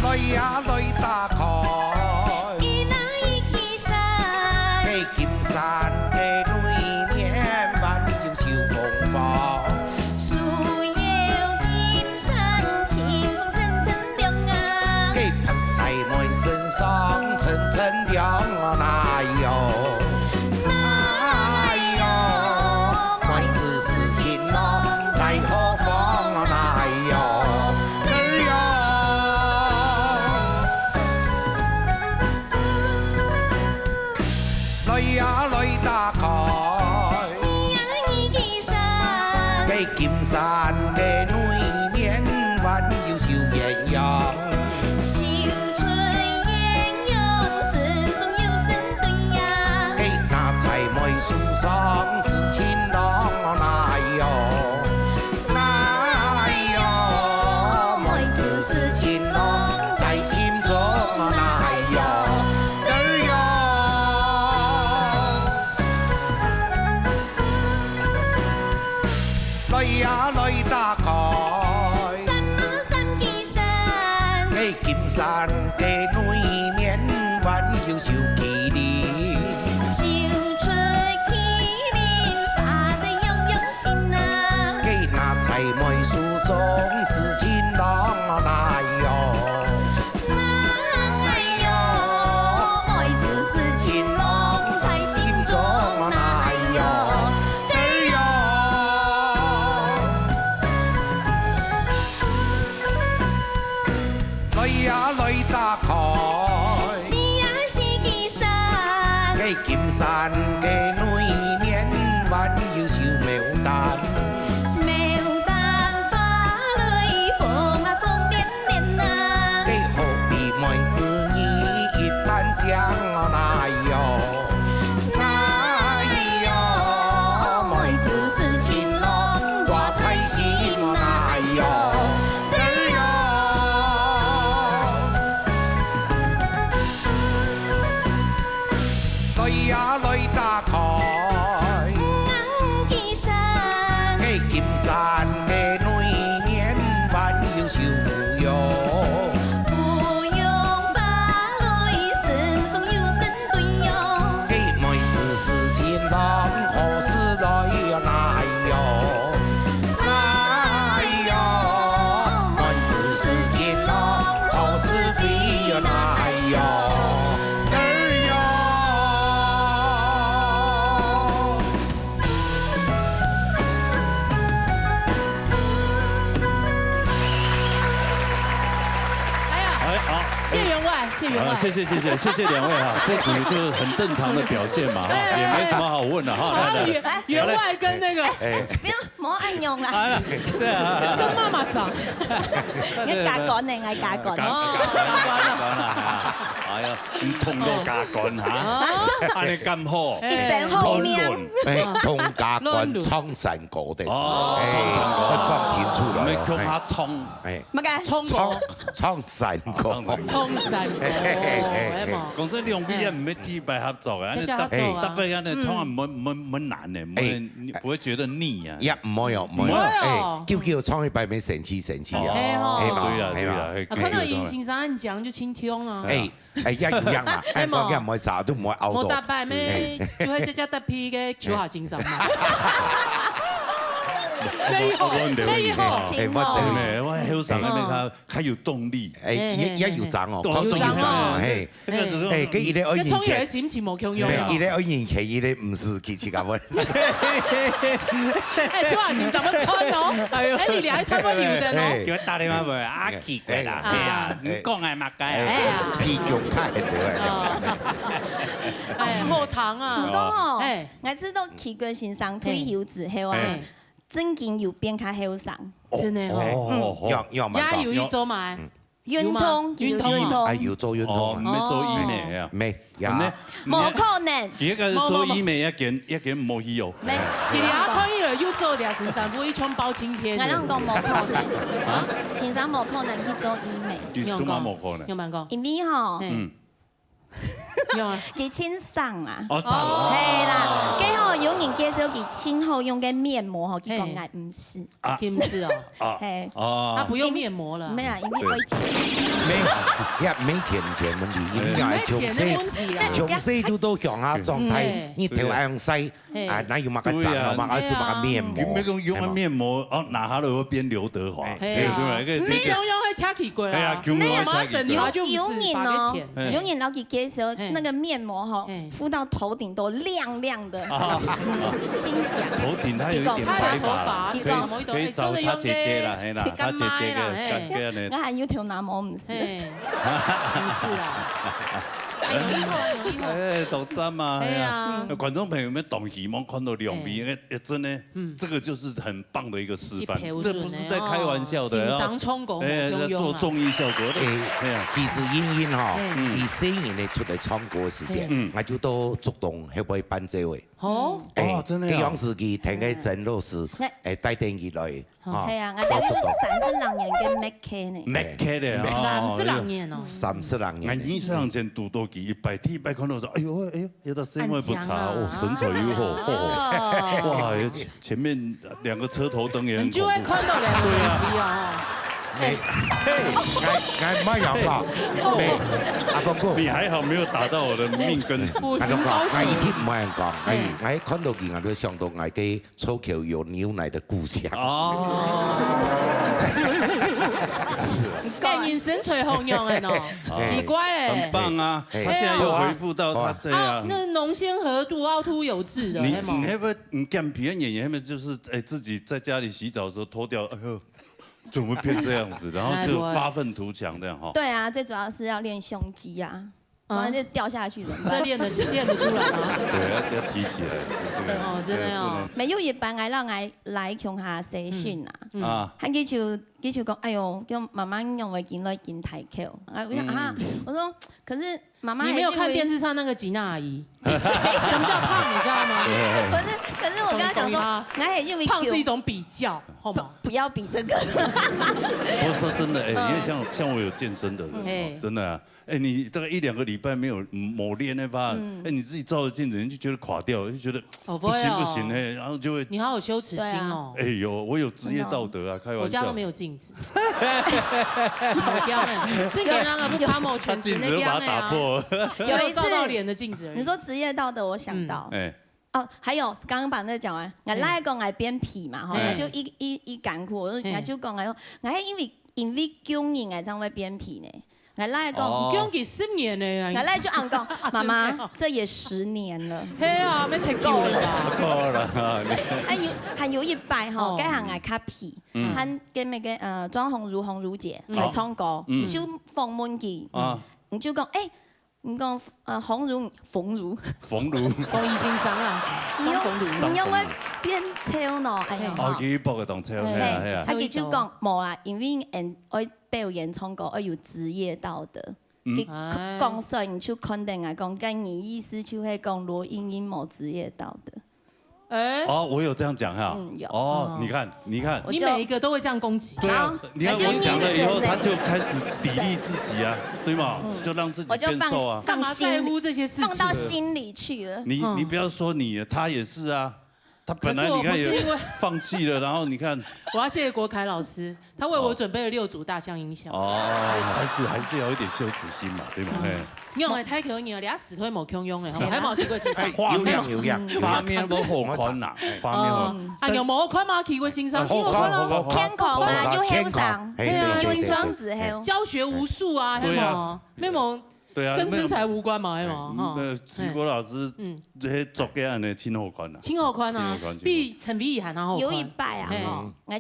來呀來打開，一那一起山，喺金山嘅裏面，萬要笑風放。樹有金山，清風層層亮啊，嘅噴曬我身上，層層亮哪有？哪有？鬼子是情郎在何方？哪有？來打開，一起山，喺金山嘅裏面，還有小綿羊。小春鸳鸯，身上有身對呀，喺那柴梅樹上是情郎，哪有？哪有？妹子是情郎在心中，哪有？來呀來打開，山啊山幾山，喺金山嘅裏面，還有小麒麟。小春麒麟，發色樣樣鮮啊，喺那柴梅樹中對呀來打開。是呀是金山，喺金山嘅裏面，還有小牡丹。牡丹花裏風啊風連連啊，喺何必妹子你一般講哪有？哪有？妹子是情郎，我才心哪有？對呀來打開，金山，喺金山嘅裏面，還有小芙蓉。芙蓉花裏神送有神對喲，喺妹子是情郎，何時來呀哪有？哪有？妹子是情郎，何時飛呀哪有？谢员外，谢谢两位哈，这组就是很正常的表现嘛哈，也没什么好问的哈。员外跟那个，不要莫按用啦，对啊，跟媽媽講，你嫁趕定係嫁趕？啦，哎呀，唔同到嫁趕嚇，安尼咁好，一生好命，同嫁趕創山歌的，講清楚了，咪叫他創，乜嘅？創山歌。衝神講真，兩邊也唔係低白合作啊，特別安尼創唔難嘅，唔會覺得膩啊。也唔會哦，唔會哦，叫創一擺咪神氣啊。對啦，看到尹先生咁講就輕聽啊。一樣啦，講嘅唔會啥都唔會拗到。冇大擺咩，就係只特批嘅求下先生嘛。沒有，我後生嗰較有動力，一有漲哦，有漲哦，佢伊咧愛演劇，佢心情冇強用，伊咧愛演劇，伊咧唔是去自家揾。求下先生乜看哦？你哋喺台灣有的咯。叫我打電話問阿奇怪啦，係啊，你講係乜解啊？皮強卡很多後堂啊。唔講哦，我知道奇怪先生退休之後啊。真經有變較後生，真的哦，也有一周嘛，運動，要做運動，唔係做醫美啊，沒有，冇可能，而家做醫美一件冇去哦，你哋可以了，又做兩成三步一衝包青天，我啷講冇可能，啊，先生冇可能去做醫美，做乜冇可能？有冇講？因為吼，佢清爽啊，係啦，佢吼有人介紹佢清後用嘅面膜吼，佢講係唔是，唔是哦，係，他不用面膜了，沒有，因為為錢，沒錢問題，因為從細都向下狀態，你頭愛用洗，哪有乜個髒啊，乜個是乜個面膜，你講用個面膜，哦，拿下來會變劉德華，你用會扯起過啦，有人哦，有人老給介紹那個面膜吼，敷到頭頂都亮亮的，清潔。頭頂它有一點白髮，可以找他姐姐啦，係啦，他姐姐嘅，我還要條男模唔是，唔是啦。哎，都真嘛！觀眾朋友們懂希望看到兩邊，哎，真的，這個就是很棒的一個示範，這不是在開玩笑的。哎，做綜藝效果的。其實茵茵哈，第4年咧出來唱歌時間，我就都主動去幫佢辦這位。哦，真係。嗰樣時佢聽嘅鄭老師，帶電佢來。係啊，我哋30人嘅 Mac 呢 ？Mac 嘅，30人哦，30人。我20年前讀多幾100看到說，哎呦，有的聲音不差哦，身材又好，哇，前面2個車頭燈也很恐怖。你就會看到2個東西哦。我乜樣啦？阿峰哥，你還好沒有打到我的命根子。我一天唔冇人講，我看到佢我都想到我嘅粗口有牛奶的故鄉。是。哎，眼神吹紅用的喏，奇怪哎。很棒啊！他現在又恢復到他這樣。那濃纖合度、凹凸有致的。你那不你干皮演員，那麼就是哎自己在家裡洗澡的時候脫掉，哎呦。怎么变这样子？然后就发愤图强这样哈。对啊，最主要是要练胸肌啊，不然就掉下去怎么办？这练得出来吗？对，要提起来。哦，真的哦。没有一般让来乡下培训啊，他佢就讲，哎呦，叫妈妈用我进来进台口啊，我说可是妈妈你没有看电视上那个吉娜阿姨，什么叫胖，你知道吗？不是，可是我跟他讲说，我也因为胖是一种比较，好吗？不要比这个。我说真的，因为像我有健身的人，真的啊，你大概1-2个礼拜没有磨练的话，你自己照着镜子，你就觉得垮掉，就觉得不行，然后就会。你好有羞耻心哦。我有职业道德啊，开玩笑。我家都没有镜子。这个那个不卡某全职那家打破。有一次照到脸的镜子。你说职业道德，我想到。哦，还有刚刚把那个讲完，我拉讲我编皮嘛，吼，就一干苦，我就讲我因为供应我才会编皮呢。我拉讲供应10年呢，我拉就按讲，妈妈这也10年了。嘿啊，没太够了。够了。还有一摆吼，该行我卡皮，和跟那个庄红如姐来唱歌，就访问佢，你就讲你讲冯怡先生啊，你用我变超喏，哎呀，佢播個當超，佢就講冇啊，因為我表演唱歌，我有職業道德。佢講所以你就肯定啊，講跟你意思就係講羅英英冇職業道德。我有這樣講哈。哦，你看，你每一個都會這樣攻擊。對啊，你看我講了以後，他就開始砥礪自己啊，對嗎？就讓自己變瘦啊。幹嘛在乎這些事情？放到心裡去了。你不要說你，他也是啊。他本來你看也放棄了，然後你看。我要謝謝國凱老師，他為我準備了6組大象音效。還是有一點羞恥心嘛，對嗎？因為太強你啊死腿冇強用咧，係冇見過先生。有樣，畫面都好看呐，畫面好。啊，又冇看嘛，見過先生，見過啦。天空啊，又後生，對啊，先生子教學無數啊，係冇，咩冇。對啊，跟身材無關嘛，係嘛？齊國老師這些作嘅人呢，親好看啊。親好看啊，比陳碧儀還好看。有一擺啊，我唔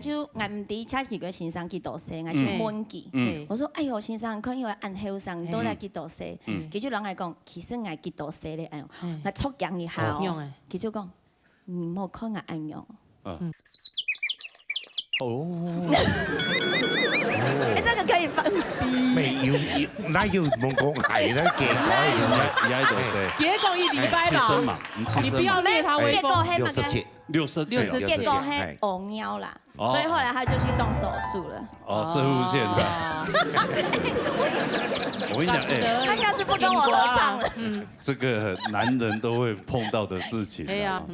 知請幾個先生去讀書，我就問佢，我說：哎呦，先生，可以話按後生都來去讀書。佢就人嚟講，其實我去讀書咧，哎呦，我促養一下哦。佢就講，唔好看我按樣。這個可以分辨。沒有，哪有蒙講係咧？結果喺度結果一禮拜吧，你不要虐他威風。67結果係紅尿啦，所以後來他就去動手術了。射護線的。我跟你講，他下次不跟我合唱了。這個男人都會碰到的事情。哎呀，為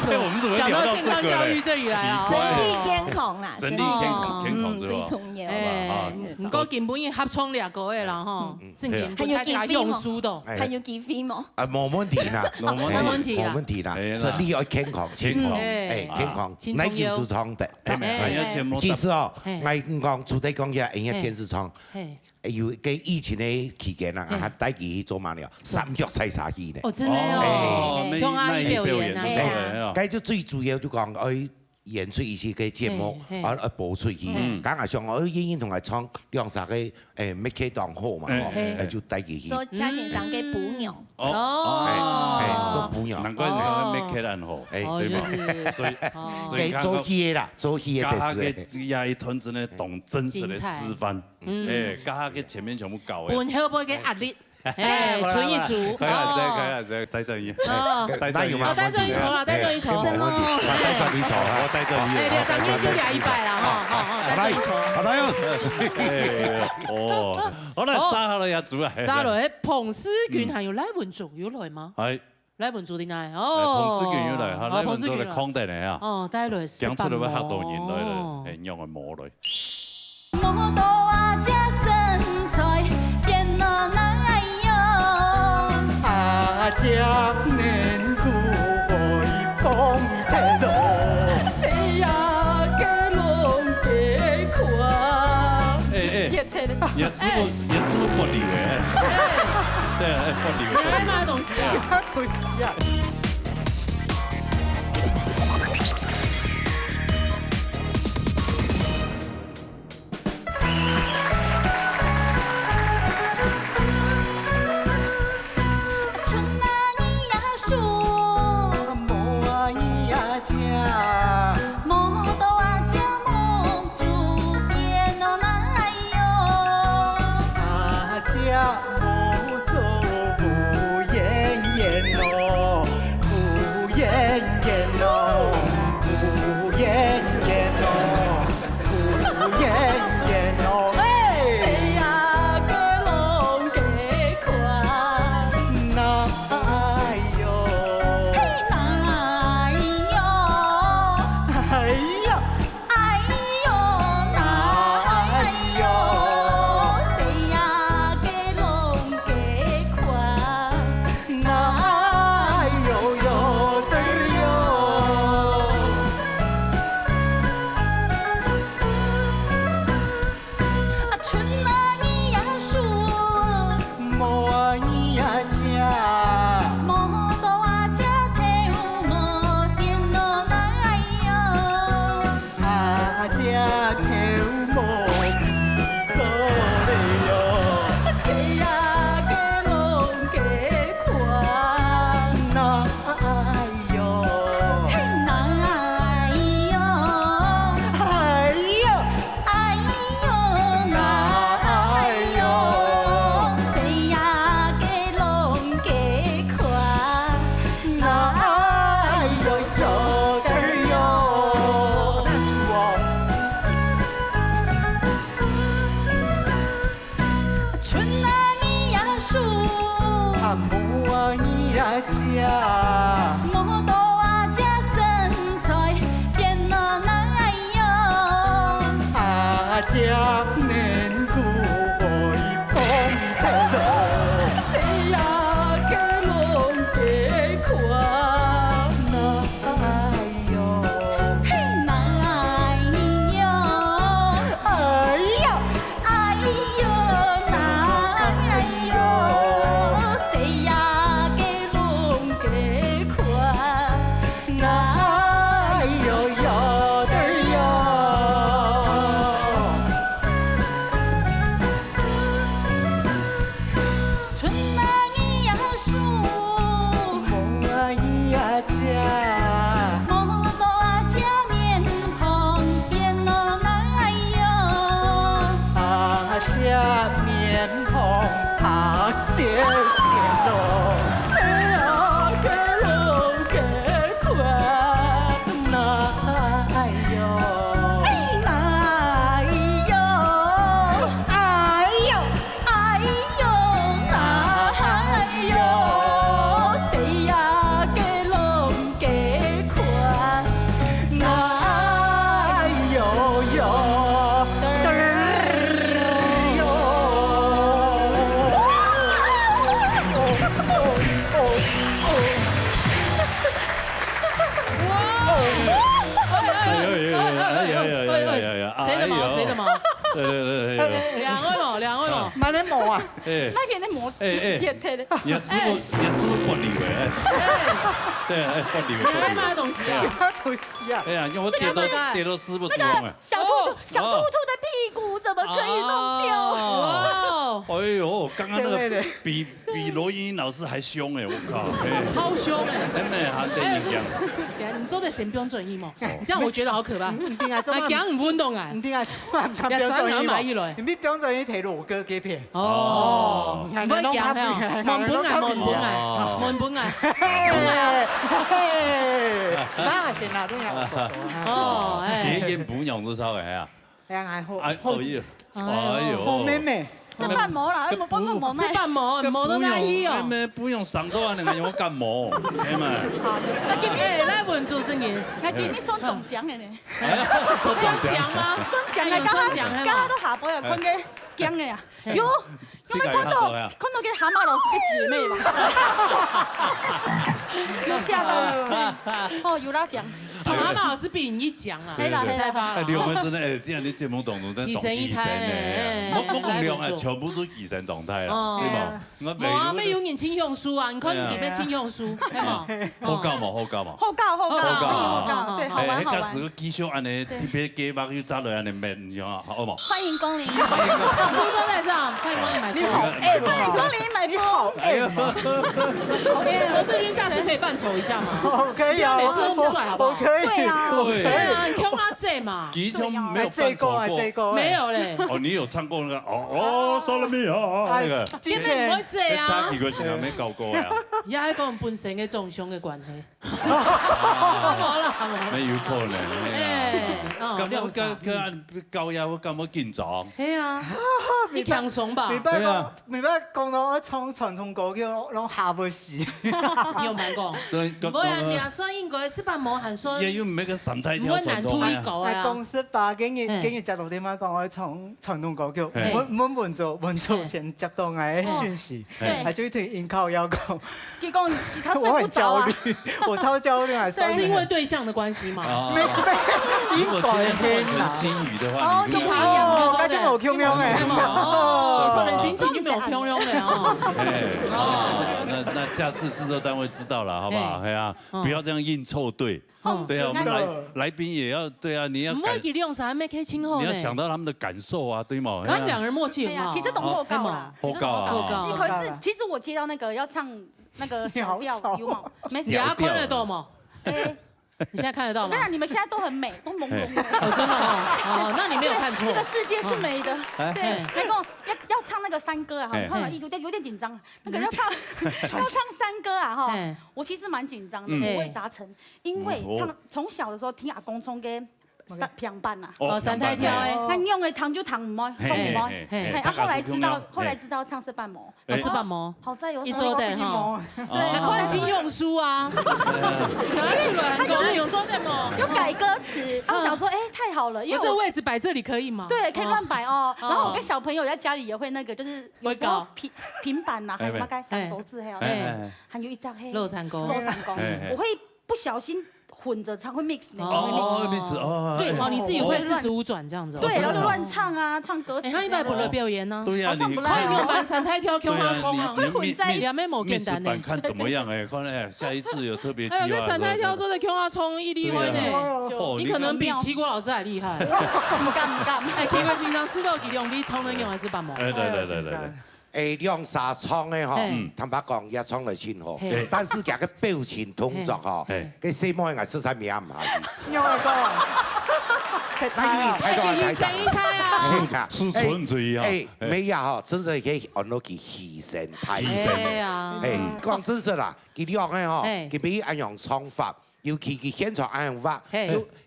什麼我們怎麼講到健康教育這裡來啊？身體健康啦，身體健康最重要。唔過根本已合創2個嘅啦，吼，正經不太加用書的。還有幾飛嗎？冇問題啦，冇問題啦，身體要健康，健康，哪件都唱得。其實哦，我講主題講嘅音樂電視廠。有嘅以前嘅期間啊，係帶佢去做乜了？3腳踩茶戲咧。哦，真係哦，用阿姨表演啊。咁就最主要就講佢演出一些嘅節目，播出去。咁啊上我演員同佢唱2-3個咩劇當好嘛，就帶佢去。做車先生嘅補娘。做補娘。難怪你講咩劇當好，對嘛？所以做戲啦，做戲嘅。加嘅壓一團子呢，懂真實的示範。加嘅前面全部搞嘅。本後背嘅壓力。存一組，可以，帶着你，帶着一籌啦，帶着一籌，帶着你籌，我帶着你。2張嘢就200啦，哈，帶着一籌。好啦，沙下啦，一組啊。沙來，彭思源還有賴文竹要來嗎？係。賴文竹點來？彭思源要來，哈，賴文竹嚟康定嚟啊。哦，帶來講出嚟會嚇到人來，係用個摸來。將年古愛講得落，誰呀嘅龍嘅跨。也是不理嘅。對啊，不理。你愛買東西啊？不是啊。呀家，摩多啊家身材变了哪哟？阿家面骨会碰得到，谁呀给龙给夸哪哟？哪哟？哎呀！哎呦哪哟？谁呀给龙给夸？哪有有的有？春啊咿呀树，梦啊咿呀家，摩多啊家面孔变了哪哟？阿下面孔他谢谢喽，谁呀给龙给夸哪有？哪哟？哎呦！哎呦哪哟？谁呀给龙给夸？哪有有的谁的毛？谁的毛？对，两位毛，两位毛。买点毛啊！那给那磨变态的。你师傅不理哎，对，不理你在买东西啊？东西啊！哎呀，因为我跌到师傅地方哎。小兔兔的屁股怎么可以弄掉？哇！哎呦，刚刚那个比罗英英老师还凶哎，我靠！超凶哎！真的还得你讲。你做的先标准音嘛？你这样我觉得好可怕。唔定啊，讲唔运动啊？唔定啊，標準語唔必標準語睇羅哥幾片。哦，唔可以講係啊，問本藝，問本藝，問本藝，本藝。那先啦，都有。哦，幾件本用都收嘅係啊。係啊，好。哎呦，好妹妹。是半膜啦，我帮忙是半膜，膜都难醫哦。不用上多啊，你用我幹膜，係咪？哎，來問主持人，我今日送中獎嘅呢。送獎嗎？送獎啊！家下都下播又困嘅獎嘅呀。喲，我咪看到嘅蛤蟆老師嘅姐妹嘛。有嚇到了。哦，有拉獎。同蛤蟆老師比你獎啊？係啦，才發。你們真的誒，這樣你節目當中真係懂醫生咧。我講量啊，全部都醫生狀態啦，對嘛？冇啊，咩有人請用書啊？你看你咩請用書，係嘛？好教嘛，好教嘛。好教，對，好玩好玩。假使個機箱安尼特別雞肉要炸落安尼燜，樣啊，好嘛？歡迎光臨。都坐在上，歡迎光臨買貨。你好 M 啊！光臨買貨。你好 M 啊！羅志軍下次可以扮醜一下嗎？可以啊，每次都帥，好不好？對啊，對啊，你聽他這嘛。機槍沒有扮醜過，沒有嘞。哦，你有唱過那個哦，Solo Me 啊，那個。今天唔會這啊。差幾個時候沒搞過呀？而家係講本身嘅種種嘅關係。冇啦，沒有可能。咁佢教友咁樣緊張。係啊，你輕鬆吧。明白講到我唱傳統歌叫攏下不時。你有買過？我人哋說應該是把冇喊說。也有唔係個神態跳傳統歌啊。公司吧，竟然接到電話講我唱傳統歌叫文組先接到我嘅訊息，係最近應靠要講。結果我很焦慮，我超焦慮，還是因為對象的關係嘛？沒，應該係啦。新語的話，你哦，那就冇腔腔誒。哦，可能心情就沒有腔腔嘅哦。那下次製作單位知道了，好不好？係啊，不要這樣硬湊對。對啊，我們來賓也要對啊，你要。唔會給你用啥咩可以親後呢？你要想到他們的感受啊，對嗎？他們兩人默契很好。其實懂後告啦。後告啊。可是其實我接到那個要唱那個小調有冇？沒事。看得到嗎？你現在看得到嗎？當然，你們現在都很美，都朦朧的。哦，真的哦，那你沒有看錯。這個世界是美的。對，那個要唱那個山歌啊，哈，突然有點緊張。那個要唱山歌啊，哈，我其實蠻緊張的，五味雜陳。因為從小的時候聽阿公唱嘅平板啊。哦，三太挑诶。咱用的糖就糖唔爱，放唔爱。他后来知道唱是半模，是半模。好在有一周的哈。对，快进用书啊。拿出来，讲永州的模。又改歌词，他们想说，哎，太好了，因为这位置摆这里可以吗？对，可以乱摆哦。然后我跟小朋友在家里也会那个，就是有时候平板呐，还有大概三斗字，还有一张黑肉三勾，我会不小心混着唱，会 mix 那个。mix 哦。对哦，你自己会45转这样子。对，然后就乱唱啊，唱歌词。他一般不来表演呢。对呀，你可以用班三太挑 Q 妈冲啊，混在也没某简单的。看怎么样哎，看哎，下一次有特别计划。跟三太挑做的 Q 妈冲一粒灰呢，你可能比齐国老师还厉害。不敢。哎，奇怪，新疆石头给用比冲能用还是半毛？对。两三创的吼，坦白讲也创得真好，但是佢嘅表情動作吼，佢細模嘅實在名唔下去。另外一個，犧牲一胎啊！是纯粹啊！沒有吼，真係佢按到佢犧牲太犧牲啊！講真實啦，佢兩個吼，佢俾按樣創法，尤其佢現場按樣法。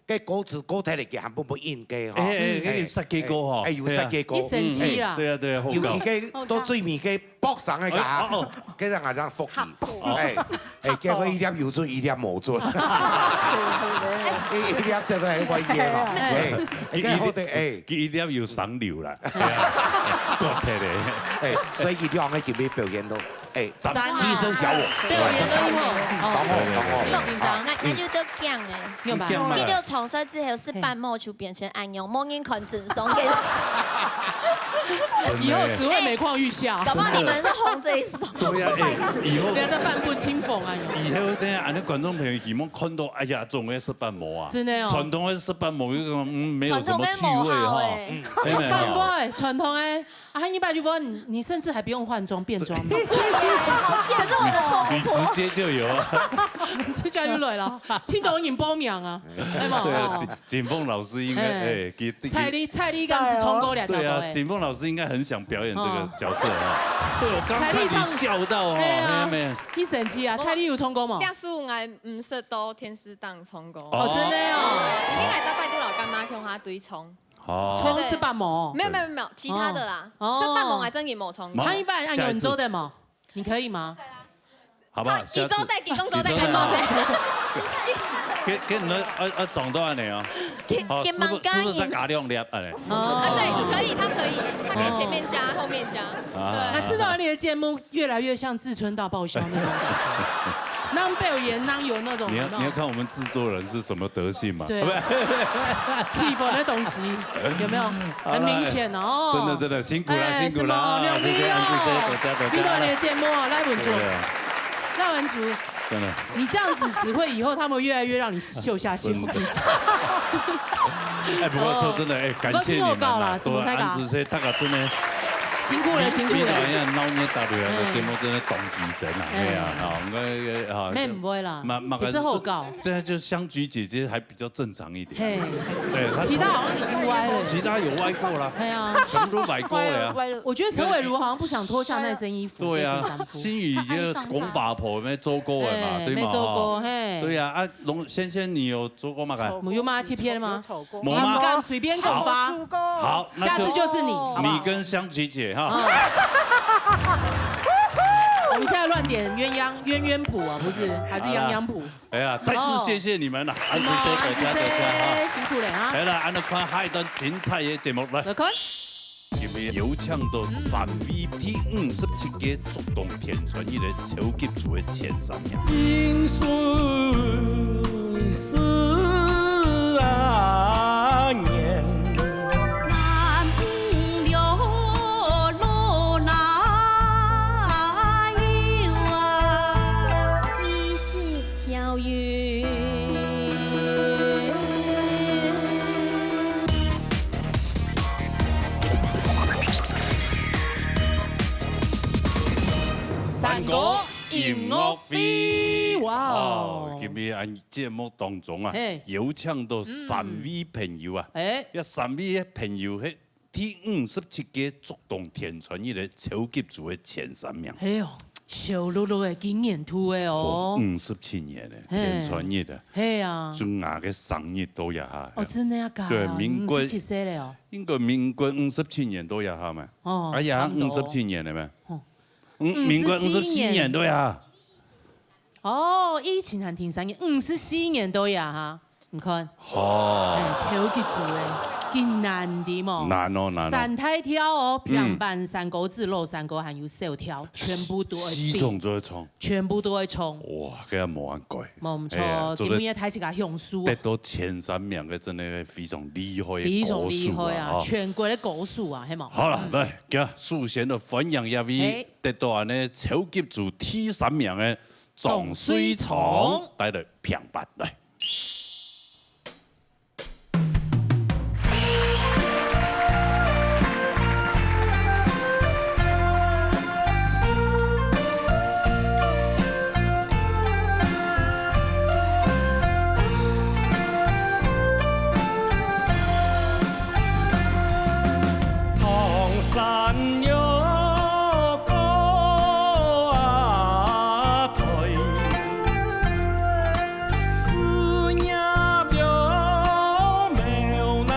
cái歌詞歌體嚟嘅，係不應該嗬。誒，實嘅歌嗬。有實嘅歌。一神奇啦。對啊，尤其嘅到最尾嘅搏上嘅架，跟住我將福氣。叫佢一粒有準，一粒冇準。一粒就係威嘢嘛。一粒要省流啦。國體嚟。所以佢兩個就俾表現到。犧牲小我，表演都緊張。那要得講誒，佢哋重生之後是半模就變成安用，冇人看真送給。以後只會每況愈下。搞不好你們是紅這一首。對啊，以後不要再半步輕逢啊！以後等下，俺的觀眾朋友希望看到，哎呀，總嘅是半模啊，真的哦，傳統的是半模，沒有什麼趣味哈。半模誒，傳統誒，啊，你拜就問你甚至還不用換裝變裝嗎？可是我的錯，你直接就有啊，這叫就來了，青島影報名啊，係嘛？對啊，景鳳老師應該蔡麗剛是衝過兩條對啊，景鳳老師應該很想表演這個角色啊。對，我剛開始笑到哦，沒有。你神奇啊，蔡麗有衝過嗎？第數我唔識到天師檔衝過。哦，真的哦。已經係到拜都老乾媽向他對衝。衝是半模？沒有，其他的啦，是半模還真嘅冇衝。他一般按永州的嘛，你可以嗎？好不好？幾周的，幾公周的，幾周的。給你撞到安尼哦。是不是再加兩粒安尼？對，可以，他可以前面加，後面加。那製造你的節目越來越像志村大爆笑那種感覺。當表演當有那種，你要看我們製作人是什麼德性嘛？對，皮膚的東西有沒有很明顯哦？真的辛苦了，辛苦了。牛逼哦！遇到你的節目啊，賴文竹，賴文竹，真的，你這樣子只會以後他們越來越讓你秀下限。哎，不過說真的，哎，感謝你們啦，多安子些，大家真的。辛苦了，辛苦了！哎呀，腦捏大隊啊，這節目真的總提神啊！哎呀，好，沒唔會啦，也是後告。現在就香菊姐姐還比較正常一點。對，其他好像已經歪了。其他有歪過了。對啊，全部都歪過了。我覺得陳偉如好像不想脫下那身衣服。對啊，新宇就公把婆沒做過的嘛，對嘛？沒做過，嘿。對呀，啊，先生你有做過嗎？有嗎？貼片嗎？沒嗎？敢隨便共發。好，下次就是你。你跟香菊姐。我們現在亂點鴛鴦譜啊，不是，還是洋洋譜。哎呀，再次謝謝你們啦，安子姐大家辛苦了啊！係啦，按照看下一段精彩嘅節目啦。來看，今日有請到3V T57嘅竹動天傳一個超級組嘅前3名。因水思啊年。三國音樂會，哇！今日喺節目當中啊，有請到3V朋友啊，一3V嘅朋友係T57嘅竹動天傳一個超級組嘅前3名。小露露的经验图的哦，57年的天传日的，嘿啊，中牙嘅生日都有哈。哦，真的呀，对，民国57岁了哦。应该民国57年都有哈嘛。哦，哎呀，57年了没？民国57年都有。哦，以前还听3年，54年都有哈。你看，超级做的，真难的嘛。难哦。三台跳哦，平板3个字、露3个还有小跳，全部都会4种都会冲，全部都会冲。哇，这个冇按过。冇错，今日睇是個向數。得到前3名嘅真係非常厲害非常厲害啊！全國嘅高數啊，係嘛？好啦，來，今首先就分享一位得到安尼超級組第3名嘅總水蟲，帶來平板來。山有高啊腿，思念表没有那，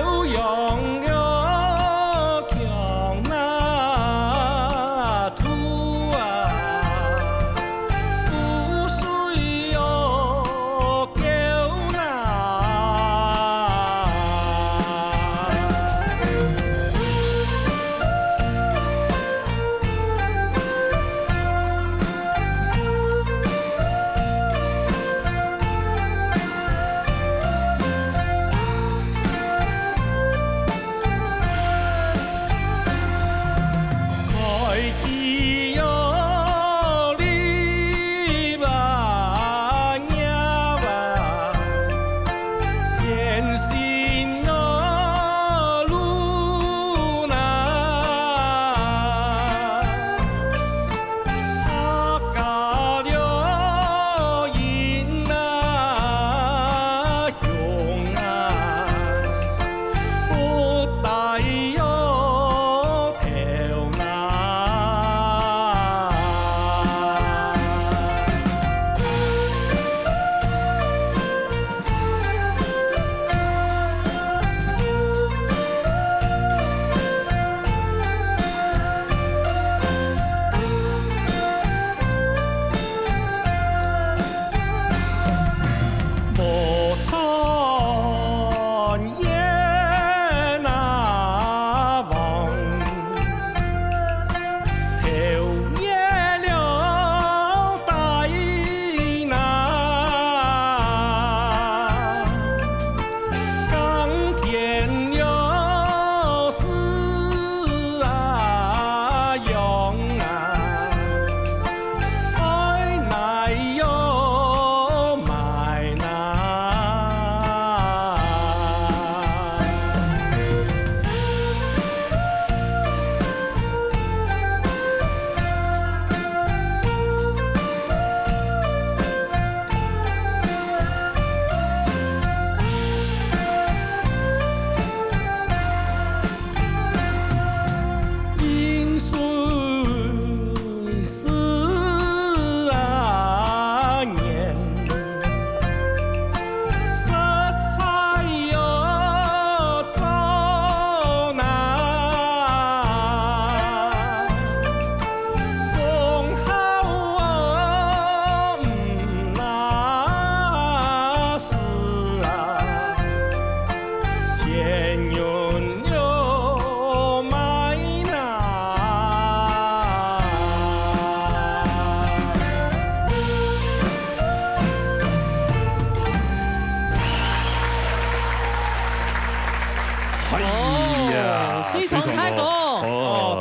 后拥有强那土啊，不水哟叫那。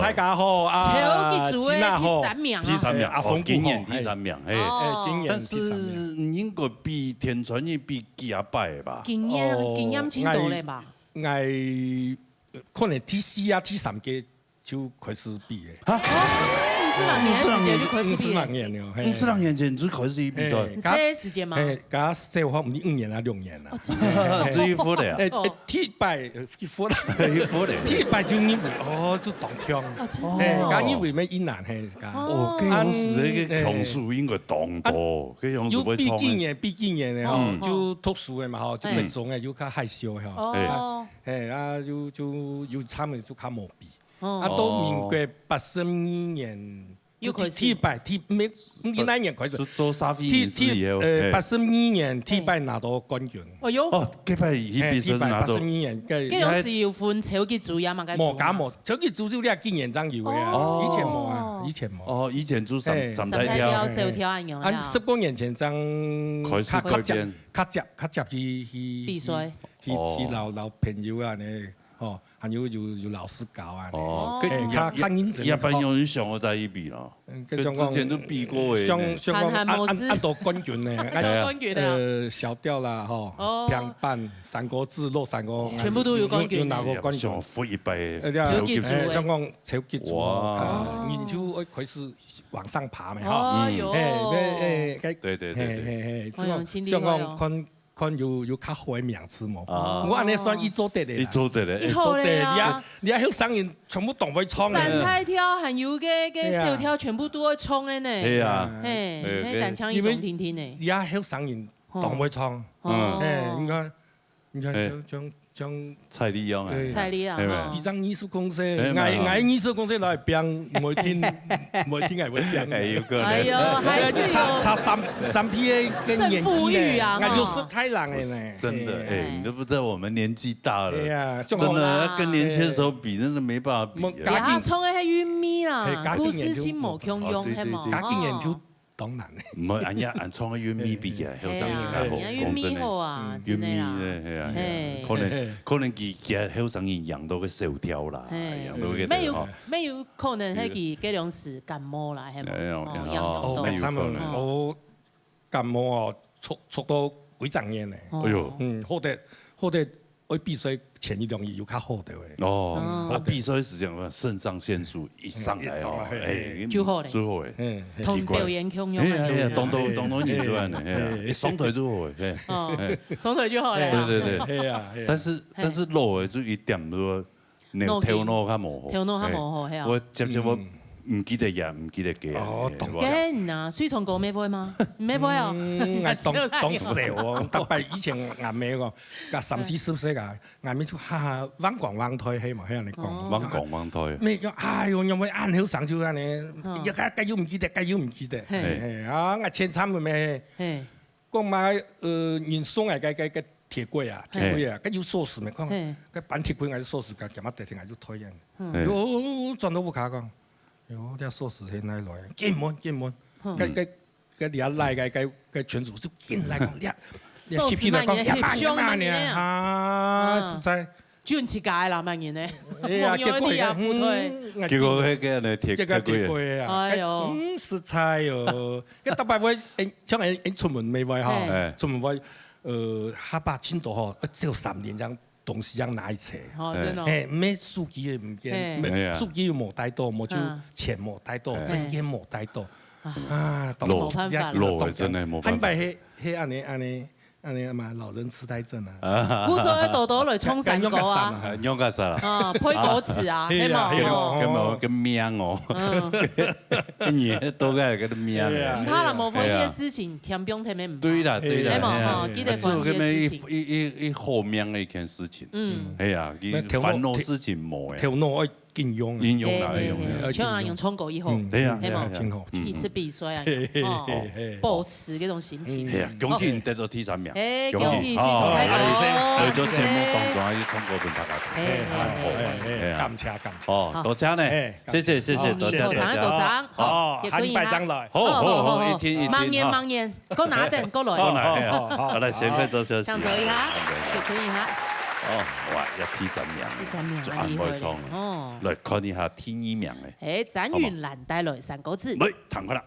大家好啊！超級組嘅第3名啊！第3名啊，經驗第3名，但是應該比天傳日比幾啊擺吧？經驗千多咧吧？可能第4啊、第3屆就開始比嘅。嚇？ 4人年嘅時間就開始4人年了4人年前就開始比賽，這時間嘛？加小學唔知5年啊6年啦。最苦的啊！第1一苦啦，第1就你會就當聽，加你會咩英難係加。嗰樣時嘅強數應該當多，嗰樣時會創。畢竟嘅吼，就讀書嘅嘛吼，就唔種嘅就較害羞嘅吼。就參嘅就較無比。到民國82年。又開始唔見哪一年開始做沙飛影視以後，82年第1拿到冠軍。哎呦！哦，嗰擺佢比賽拿到。82年嘅。嗰陣時要換超級主呀嘛？冇，超級主就你係今年爭有嘅啊，以前冇啊，以前冇。哦，以前做三台跳、手跳咁樣。按10多年前爭開始改變，較接去比賽，去老朋友啊呢，哦。還有老師教啊！哦，一般用上我在一比咯，之前都比過誒。上按到冠軍呢，冠軍小調啦，吼，平板、三國志、落三國，全部都有冠軍，有拿過冠軍。上富一倍，超級組，香港超級組，研究開始往上爬嘛，哈。哎呦，對，香港看有較好嘅名次冇？我安尼算伊做得嘅，伊做得嘅，你喺上人全部當會創嘅。三台跳還有嘅手跳全部都會創嘅呢。係啊，誒，單槍一種天天呢。你喺上人當會創，你看像蔡麗陽啊，蔡麗陽，二張藝術公司，藝術公司來編，唔會聽係會編。哎呦，還是有差三批嘅勝負欲啊，有時太難嘅呢。真的，你都不知道我們年紀大了，真的要跟年輕時候比，真的沒辦法比。他創嘅係玉米啦，故事性冇強用，係冇。家境研究當然唔係，按創嘅玉米比嘅，後生應該好，講真嘅。玉米係啊，可能佢後生人養到嘅手條啦，養到嘅。沒有可能係佢嗰種是感冒啦，係冇？養到。我感冒哦，出到幾十年咧。哎呦，好得我比賽前一兩日又較好啲嘅。哦，比賽時間嘛，腎上腺素一上來哦，就好咧，同表演強用。當到演出嚟嘅，雙腿就好嘅。雙腿就好咧。對。但是路嘅就一點都，頭腦較模糊。頭腦較模糊係啊。我接我唔記得嘢，唔記得嘅。驚啊！水松哥咩會嗎？咩會啊？當時哦，特別以前眼尾個，個30-40歲個眼尾就哈彎光彎腿係嘛，係人哋講。彎光彎腿。咩叫？哎呦，有冇眼好上就安尼，一家又唔記得，家又唔記得。啊，我前參嘅咩？講買人送嚟個鐵櫃啊，佢有鎖匙咩？講個板鐵櫃係鎖匙，咁乜地方係要推人。喲，轉到屋卡講。喲，啲鎖匙喺哪來？進門，個你阿來個群主就進來講，你鎖匙萬年翕相呢？實在轉次界啦，萬年呢？結果嗰個呢鐵櫃啊，哎呦，實在哦，一特別會像人出門未會哈，出門會下巴青到嗬，只有3年這樣。東西要拿一齊，咩手機也唔見，手機又冇帶到，冇就錢冇帶到，證件冇帶到，啊，冇辦法咯，真係冇辦法。安尼嘛，老人痴呆症啊！古時候多來沖山果啊，用個啥啦？配果詞啊，係嘛？咁命哦，跟住多個係嗰啲命。唔怕啦，無分嘅事情，天兵天命唔怕。對啦，係嘛？記得分嘅事情。一後面嘅一件事情，係啊，煩惱事情冇嘅。頭腦應用啦，像啊用衝過以後，係啊，一次比賽啊，保持嗰種心情。係啊，恭喜你得到第3名。恭喜水松泰哥。嚟咗節目當中要通過俾大家。感謝。哦，多謝呢，謝謝，多謝。多謝。好，很拜將來。好，一天。盲言，過哪等過來。好嚟，先快做消息。享受一下，結婚一下。哦，哇！一第3名，就安排倉哦。來看一下第2名嘅。展雲蘭帶來3個字。嚟，彈開啦。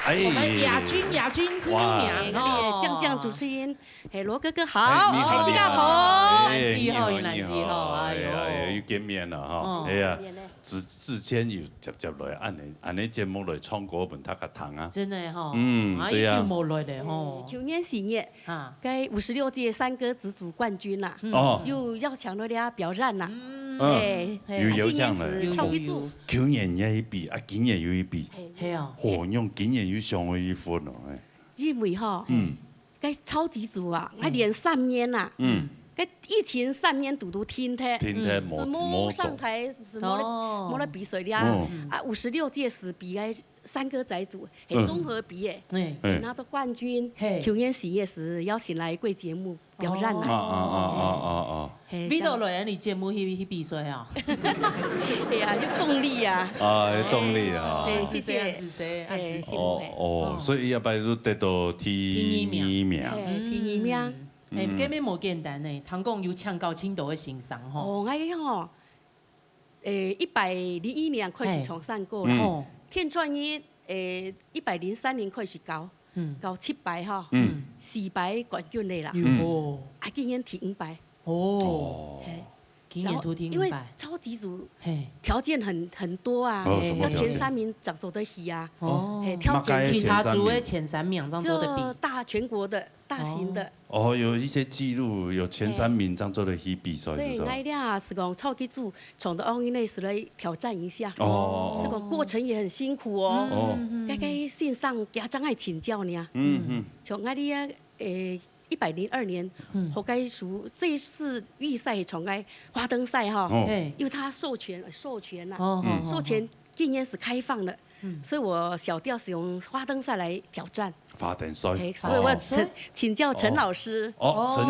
我们亚军第一名哦，酱主持人，罗哥哥好，大家好，南极好，哎呀，又见面了哈，哎呀，之前又接来按你节目来唱歌本他个堂啊，真的哈，对呀，冇来的哈，去年4月啊，该56届山歌子组冠军啦，又要抢到俩表战啦，有这样的，唱一组，去年也一比，今年又一比，係啊，用今年又上了一分了，因为哈，该超级组啊，我连3年啦，该疫情3年都停的，是冇上台，是冇得比赛了啊，56届是比个山歌仔组，係综合比嘅，拿到冠军。去年4月是邀请来贵节目表演啦。Vito 來你節目去比賽啊？係啊，有動力啊。有動力啊。謝謝。所以一擺都得到第一名。第一名。根本冇簡單呢，唐講要搶到青島嘅欣賞吼。哦，我101年開始從山歌啦，天創意103年開始搞7擺哈，4擺冠軍嚟啦，今年第5擺。哦，今年都第5擺。因為超級組條件很多啊，要前3名才走得起啊。條件其他組嘅前3名這樣做得比。全國的。大型的有一些記錄，有前3名這樣做的去比賽，所以我倆是講超級組從到奧運內時來挑戰一下，是講過程也很辛苦哦，該線上家長愛請教呢，從我哋102年，後該屬這一次預賽從個花燈賽哈，因為他授權啦，授權今年是開放的。所以我小調是用花燈賽來挑戰。花燈賽。所以我請教陳老師。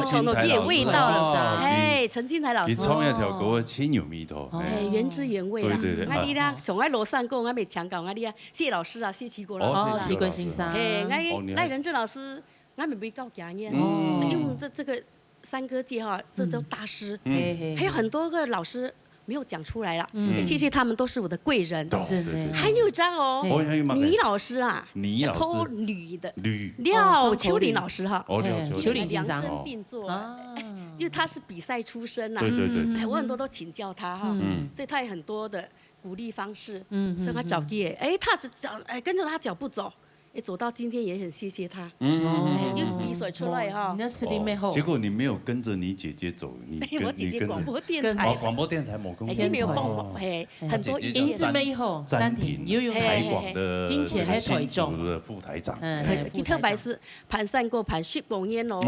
陳金台老師。陳金台老師。佢唱一條歌千有味道。原汁原味啦。對。我哋咧從喺羅山歌，我未搶到我哋啊，謝老師啊，謝啟國老師。啟國先生。我賴仁志老師，我未到講嘢，是因為這個山歌界哈，這都大師，還有很多個老師。沒有講出來了，謝謝他們都是我的貴人。還有一張哦，倪老師啊，偷女的廖秋玲老師哈，秋玲量身定做，因為他是比賽出身啊，我很多都請教他哈，所以他有很多的鼓勵方式，所以他找嘢，他是跟着他腳步走。走到今天也很謝謝他，因為比賽出來哈，結果你沒有跟着你姐姐走，我姐姐廣播電台，廣播電台冇跟，沒有幫我，很多音質沒有暫停，台廣的金錢喺台中的副台長，佢特別是盤山過盤10公年哦，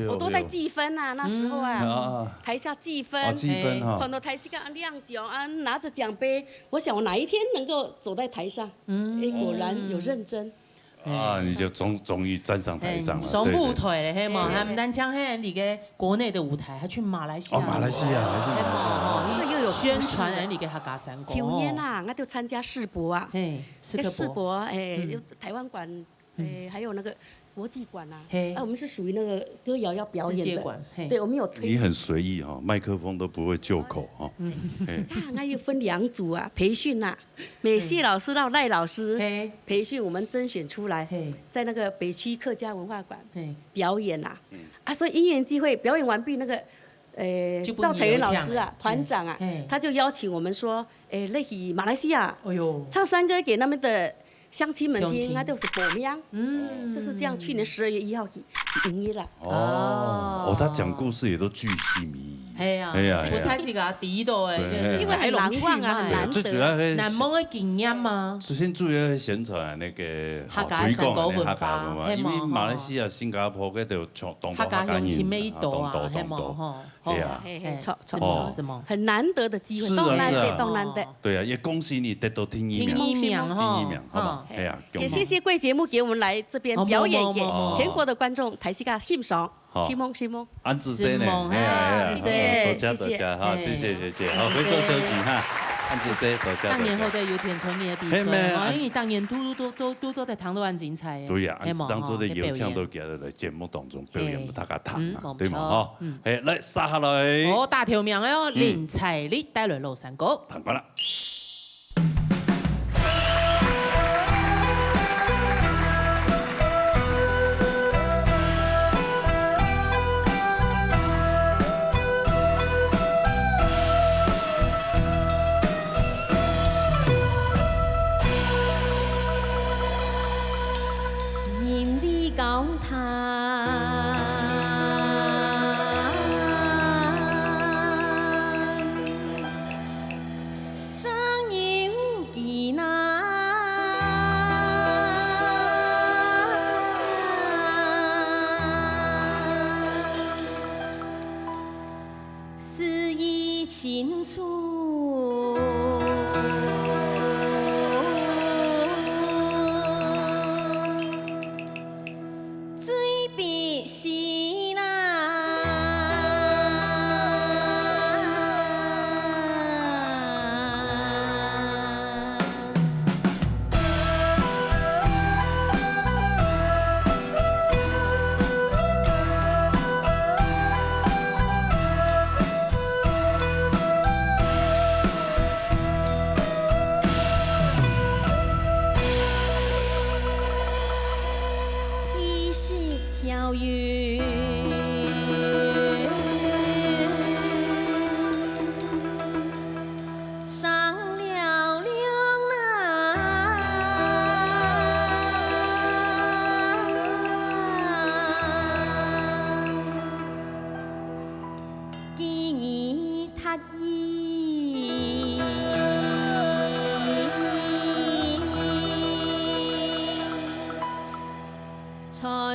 我都在計分啊，那時候啊，台下計分，看到台下亮獎啊，拿着獎杯，我想我哪一天能夠走在台上，果然有認真。你就終於站上台上了。雙舞台咧，係嘛？還唔單唱喺你嘅國內的舞台，還去馬來西亞。馬來西亞還是這個又有宣傳喺你嘅客家山歌。去年啊，我就參加世博啊，世博有台灣館，還有那個國際館啊，我們是屬於那個歌謠要表演的，對，我們有推。你很隨意哈，麥克風都不會就口哈。那又分2組啊，培訓啊，美謝老師到賴老師培訓，我們甄選出來，在那個北區客家文化館表演啊，所以因緣際會表演完畢，那個趙彩元老師啊，團長啊，他就邀請我們說，來去馬來西亞，唱山歌給他們的鄉親們聽，那就是播名，就是這樣。去年12月1號起營業了。他講故事也都巨細靡遺。係啊，我睇是個第一度誒，因為很難忘啊，很難得。難忘嘅經驗嘛。首先主要宣傳那個客家山歌文化，因為馬來西亞、新加坡嗰度當客家鄉親美多啊，係嘛？係啊，什麼？很難得的機會，都難得。對啊，也恭喜你得到第一名，好嘛？係啊，也謝謝貴節目給我們來這邊表演給全國的觀眾睇下欣賞。希望。安子生呢？多謝，好，謝謝，好，回做休息哈。安子生，多謝。當年後的有田春你的比賽，因為當年都做在堂都很精彩。對呀，安子當做的有唱都給在節目當中表演，大家談嘛，對嘛？哈，來殺下來。大條命哦，林采莉帶來《婁山歌》。彈過啦。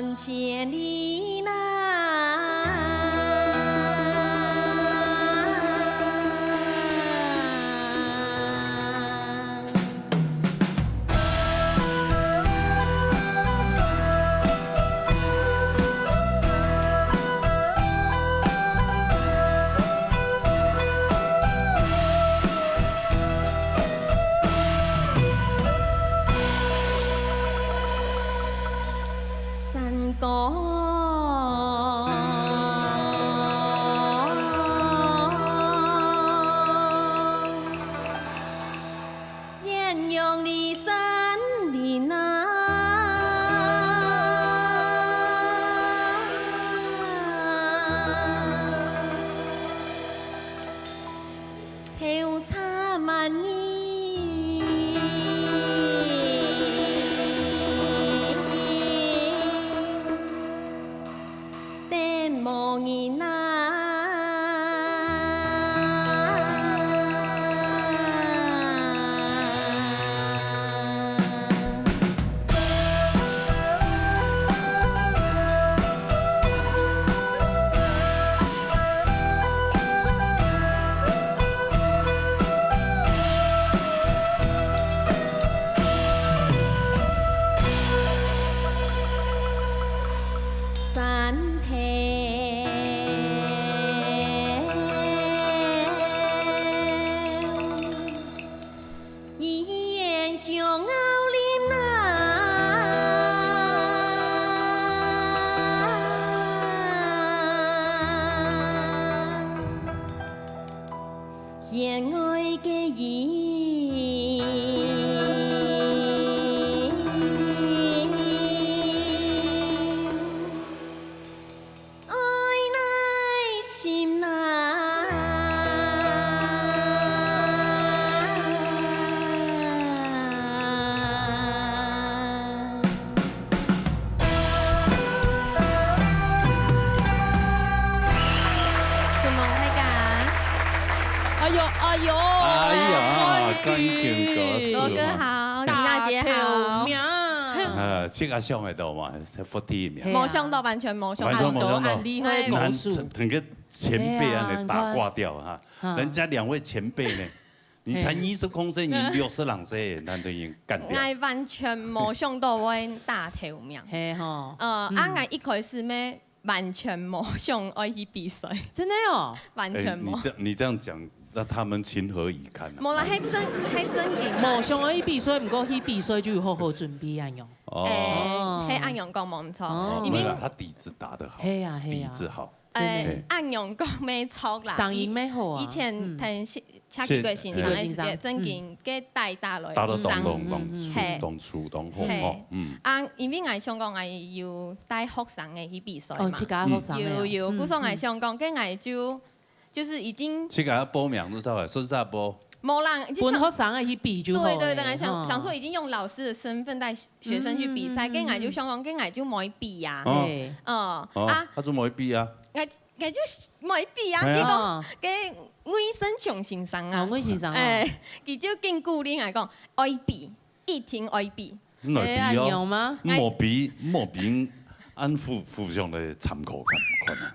万千里来。山高艳阳里山里那，秋茶满意。梦里那，山一眼向奥林那，恋爱的意。哎呦，哎呀，感情歌手，罗哥好，吉大姐好。这个上的到嘛，才获第一名。没想到，完全没想到。安利会难故事，整个前辈啊，你打挂掉哈，人家2位前辈呢，你才20公升，你62岁，那都已经干掉。我完全没想到我会大头名。嘿吼，我一开始咩完全没想我去比赛，真的哦，完全没。你这样讲，那他们情何以堪啊？冇啦，迄真劲。冇想我去比赛，不过去比赛就有好好准备安用。迄按用讲冇错，因为他底子打得好，底子好。按用讲咩错啦，嗓音咩好啊？以前听车几个先生的时间，真劲给带来，打得咚出咚好哦。因为我想讲，我有带学生的去比赛嘛，有，古说我想讲，跟我就是已经。去给他报名，你知道吧？顺下播。没人，本学生的去比就好。对，想说已经用老师的身份带学生去比赛，跟我就想讲，跟我就冇比呀。他就冇比啊。我就冇比啊，结果嘅魏生雄先生啊，魏先生佢就更鼓励我讲，爱比，一定爱比。来比哦，冇比。按互相的参考看啊！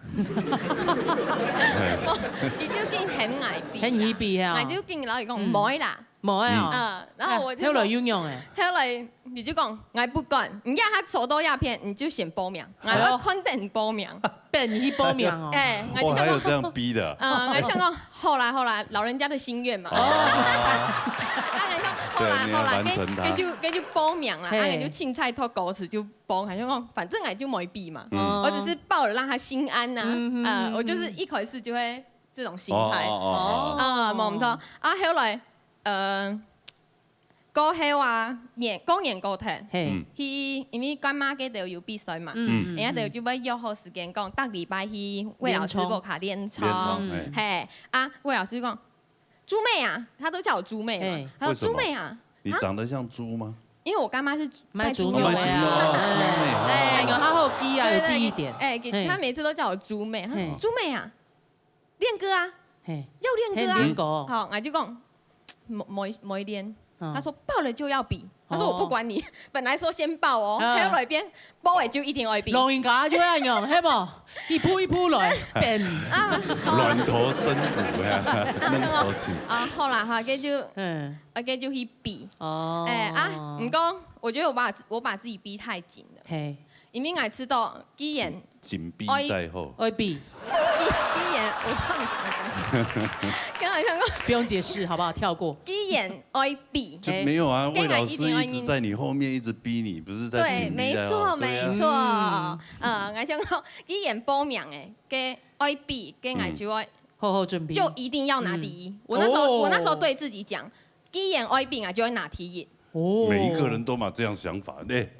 佢就更很爱比，很易比啊！我就跟老師講唔愛啦，唔愛啊！然後我就後來要用誒，後來你就講我不管，你要他手都鴉片，你就先報名，我肯定報名，被你去報名哦。我還有這樣逼的。我想講後來老人家的心願嘛。後來佢就報名啦，佢就青菜托狗屎就報，佢就講反正我就冇比嘛，我只是報了讓他心安呐，我就是一開始就會這種心態，冇錯。後來過後啊，過年過節，因為乾媽嘅都有比賽嘛，人家就要約好時間講，搭禮拜去魏老師個卡練倉，魏老師講。豬妹啊，他都叫我豬妹嘛。他說豬妹啊，你長得像豬嗎？因為我乾媽是賣豬肉的啊，有他後記啊，有記憶點。他每次都叫我豬妹。豬妹啊，練歌啊，要練歌啊。好，我就講冇練，他说报了就要比，他说我不管你，本来说先报哦，还有来边报完就一定要比。老人家就要用，係冇？一步一步來變。亂頭生骨呀，弄頭起。後來哈，佢就去比。唔講，我覺得我把自己逼太緊了。因為我知道，既然緊逼在後，愛比。既然我知道你想講，剛才想講，不用解釋，好不好？跳過。既然愛比，就沒有啊。魏老師一直在你後面，一直逼你，不是在緊逼在後。對，沒錯。我想講，既然報名嘅愛比，嘅我就愛好好準備，就一定要拿第一。我那時候對自己講，既然愛比，我就會拿第一。每一個人都嘛這樣想法，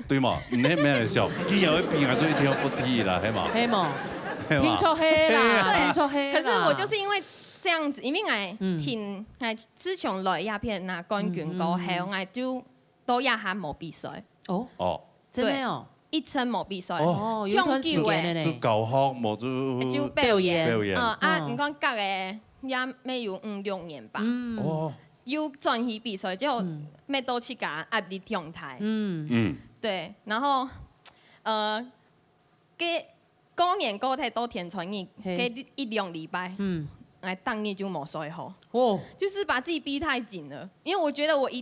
對嘛？你咩嚟笑？既然愛比，我就一定要負第一啦，係嘛？係嘛？聽錯戲啦，聽錯戲。可是我就是因為這樣子，因為我自從來鴉片拿冠軍過後，我就都一下冇比賽。哦，真係哦，一場冇比賽。哦，有段時間咧。就教學冇就表演。嗯，你講隔嘅也沒有5-6年吧。又轉去比賽之後，咩都去甲壓力上台。對，然後過年過太多天傳日，給1-2禮拜，我當日就冇賽好。就是把自己逼太緊了，因為我覺得我一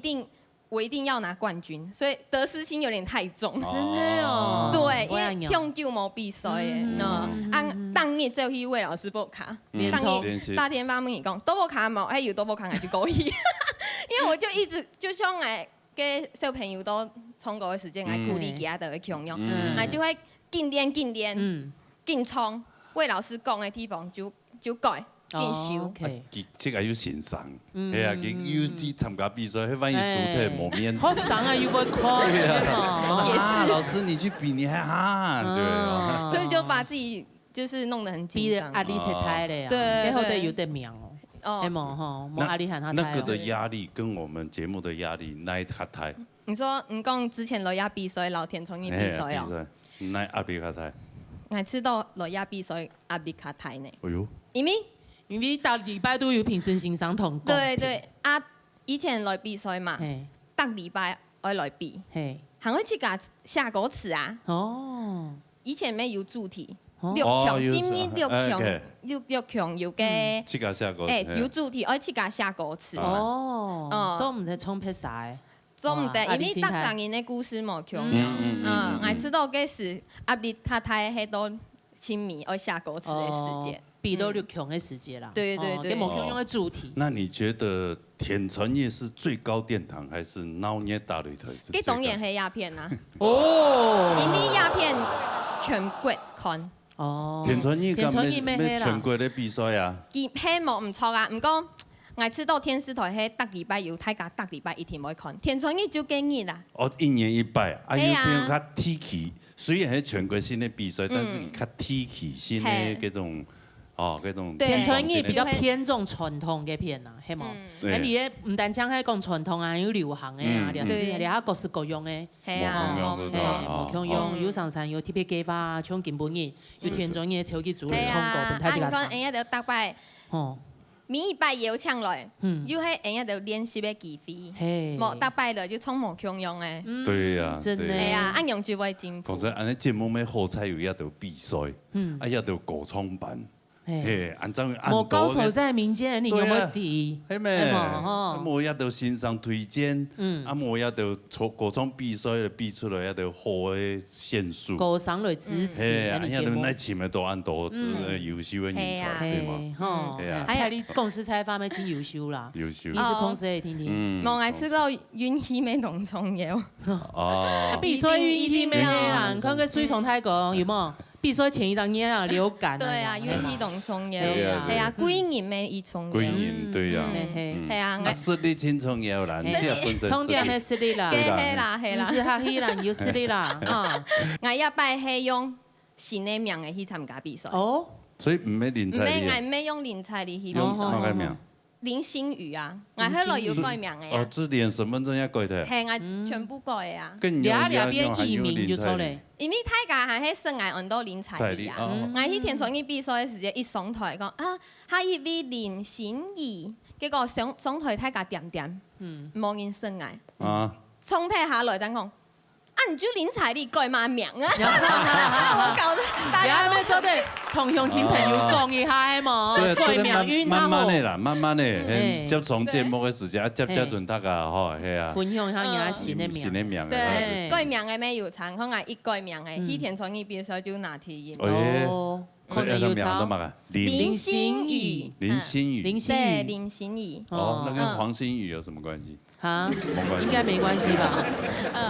定要拿冠軍，所以得失心有點太重。真的哦。對，因為長久冇比賽嘅，當日就去魏老師報卡，當日大天發問伊講，都報卡冇，有都報卡我就過去，因為我就一直就像我嘅小朋友都衝過嘅時間，我鼓勵其他都會強用，我就會勁練，勁衝，魏老師講嘅地方就改。即係要先生，係啊，佢要去參加比賽，佢反而輸得冇面子。好上啊，又會看，也是。老師你去比你還喊，對。所以就把自己就是弄得很緊張，壓力太大了呀。對，後頭有點命哦。係嘛哈，冇壓力喊他。那個的壓力跟我們節目的壓力，哪一較大？你說你講之前來亞比賽，老天從你比賽哦。哪壓力較大？我知道來亞比賽壓力較大呢。哎呦。因為大禮拜都有評審欣賞同。對以前來比賽嘛，大禮拜愛來比，還會去甲下歌詞啊。哦。以前咩有主題，6強，今年6強有嘅。去甲下歌。有主題愛去甲下歌詞。哦。所以唔得衝拍晒。做唔得，因為搭上人嘅故事冇強。我知道嘅是壓力較大，喺度親密愛下歌詞嘅時間。比到6強的時間啦，對，跟某強用的主題。那你覺得天成夜是最高殿堂，還是鬧熱大擂台是？給當然係鴉片啊！哦，因為鴉片全國看。哦。天成夜咩全國的比賽啊？佢係冇唔錯啊，唔過我知道電視台係搭禮拜有睇架搭禮拜一天冇看，天成夜就幾日啦。哦，1年1擺，啊，有邊較鐵氣，雖然係全國性的比賽，但是較鐵氣性的嗰種。嗰種天成夜比較偏重傳統嘅片啊，係冇？咁你咧唔單止係講傳統啊，有流行嘅啊，連下各式各樣嘅，冇強用，有上山有特別計劃，像今本日有天成夜超級主嚟衝過，本太子個台。人家就搭擺，每一擺有搶來，又係人家就練習嘅機會，冇搭擺了就衝冇強用嘅。對呀，真的係啊，按樣就會進步。講真，安尼節目咩好彩有一道比賽，啊一道歌唱班。我高手在民間，你有冇啲？係咩？冇一道線上推薦，冇一道歌唱比賽比出來一道好嘅線數。歌手來支持，一道那前面都按多優秀嘅人才，對嘛？係啊，哎，你公司採訪咪請優秀啦？優秀，你是公司嘅聽聽。冇，我知道運氣咩同重嘢。哦，比賽運氣咩啦？看個水蟲太講有冇？比賽前一陣嘢啊，流感。對啊，運氣同重嘢。係啊，貴人咩一重嘢。貴人對呀。係啊。啊，實力輕重要啦，你即係本身。重點係實力啦。係啦。唔是客氣啦，有實力啦。我一擺係用新嘅名嚟去參加比賽。哦。所以唔係林采妮。唔係用林采妮去比賽。乜嘅名？林心宇啊，我喺度要改名嘅。哦，即連身份證也改的。係我全部改嘅啊。兩邊譯名就錯咧。因為大家係喺生涯揾到林采妮啊，我喺天成日比賽嘅時間一上台講啊，下一位林心怡，結果上台睇架點點，冇人信來。衝睇下來等講。你就林采丽改嘛名啊！我搞得大家都做對同鄉親朋友講一下嘛，改名運慢慢的啦，慢慢的，接上節目嘅時間，接頓得啊，嗬，係啊。分享下人家新的名。新的名。對，改名嘅咩有長，可能一改名嘅，以前創意比賽就拿提贏。哦。可能有長。林心宇。林心宇。對，林心宇。哦，那跟黃心宇有什麼關係？啊，應該沒關係吧？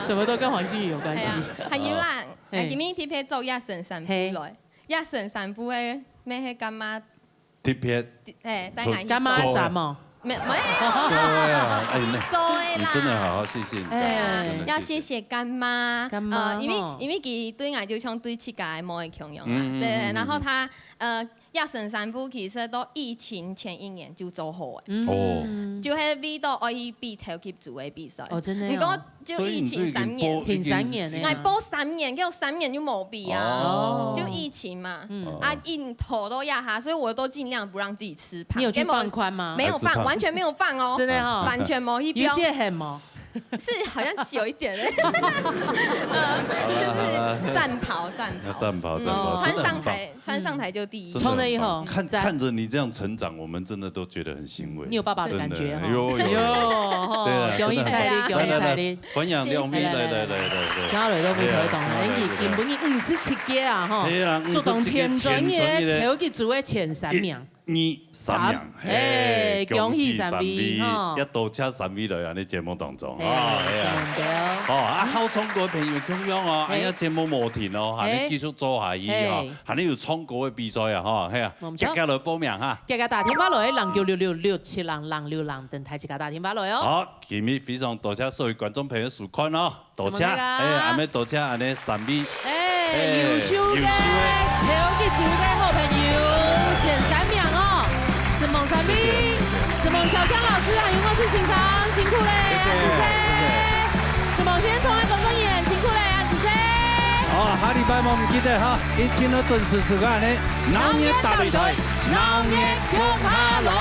什麼都跟黃心宇有關係。還有啦，今日貼片做一神散步來，一神散步嘅咩係幹嘛？貼片。幹嘛什麼？沒，做的啦。你真的好好謝謝。對啊，要謝謝乾媽。乾媽。因為佢對我就像對自家冇嘅強樣嘛。對，然後他一神散步其實到疫情前一年就做好嘅。哦。就係比到可以比超級組嘅比賽。哦，真的。你講就疫情3年。停3年呢。我播3年，結果3年就冇比啊。哦。就疫情嘛。啊，一頭都壓下，所以我都盡量不讓自己吃胖。你有去放寬嗎？沒有放，完全沒有放哦。真的哦。完全冇一標。有些很嗎？是好像有一點嘞，就是戰袍，穿上台就第一，衝了以後，看着你這樣成長，我們真的都覺得很欣慰。你有爸爸的感覺哈？有，對啊，恭喜彩禮，恭喜彩禮，分享兩米，對。聽下來都會推動，你根本57屆啊哈，做種偏專業超級組的前3名。3名，恭喜3位哈！一到車3位來啊！你節目當中，好唱歌嘅朋友咁樣哦，哎呀節目冇停哦，嚇你繼續做下去哦，嚇你有唱歌嘅比賽啊，嗬，係啊，大家來報名嚇，大家打電話來096667人等台自家打電話來哦。好，今日非常多謝所有觀眾朋友收看哦，多謝，阿咩多謝阿你3位，優秀嘅超級組嘅好朋友前3名哦。是孟三斌，是孟小康老師，還有我是欣賞，辛苦嘞，安子生。是孟天聰嘅工作人員，辛苦嘞，安子生。好，下禮拜我唔記得哈，一天都準時時間呢，鬧熱大擂台，鬧熱腳下來。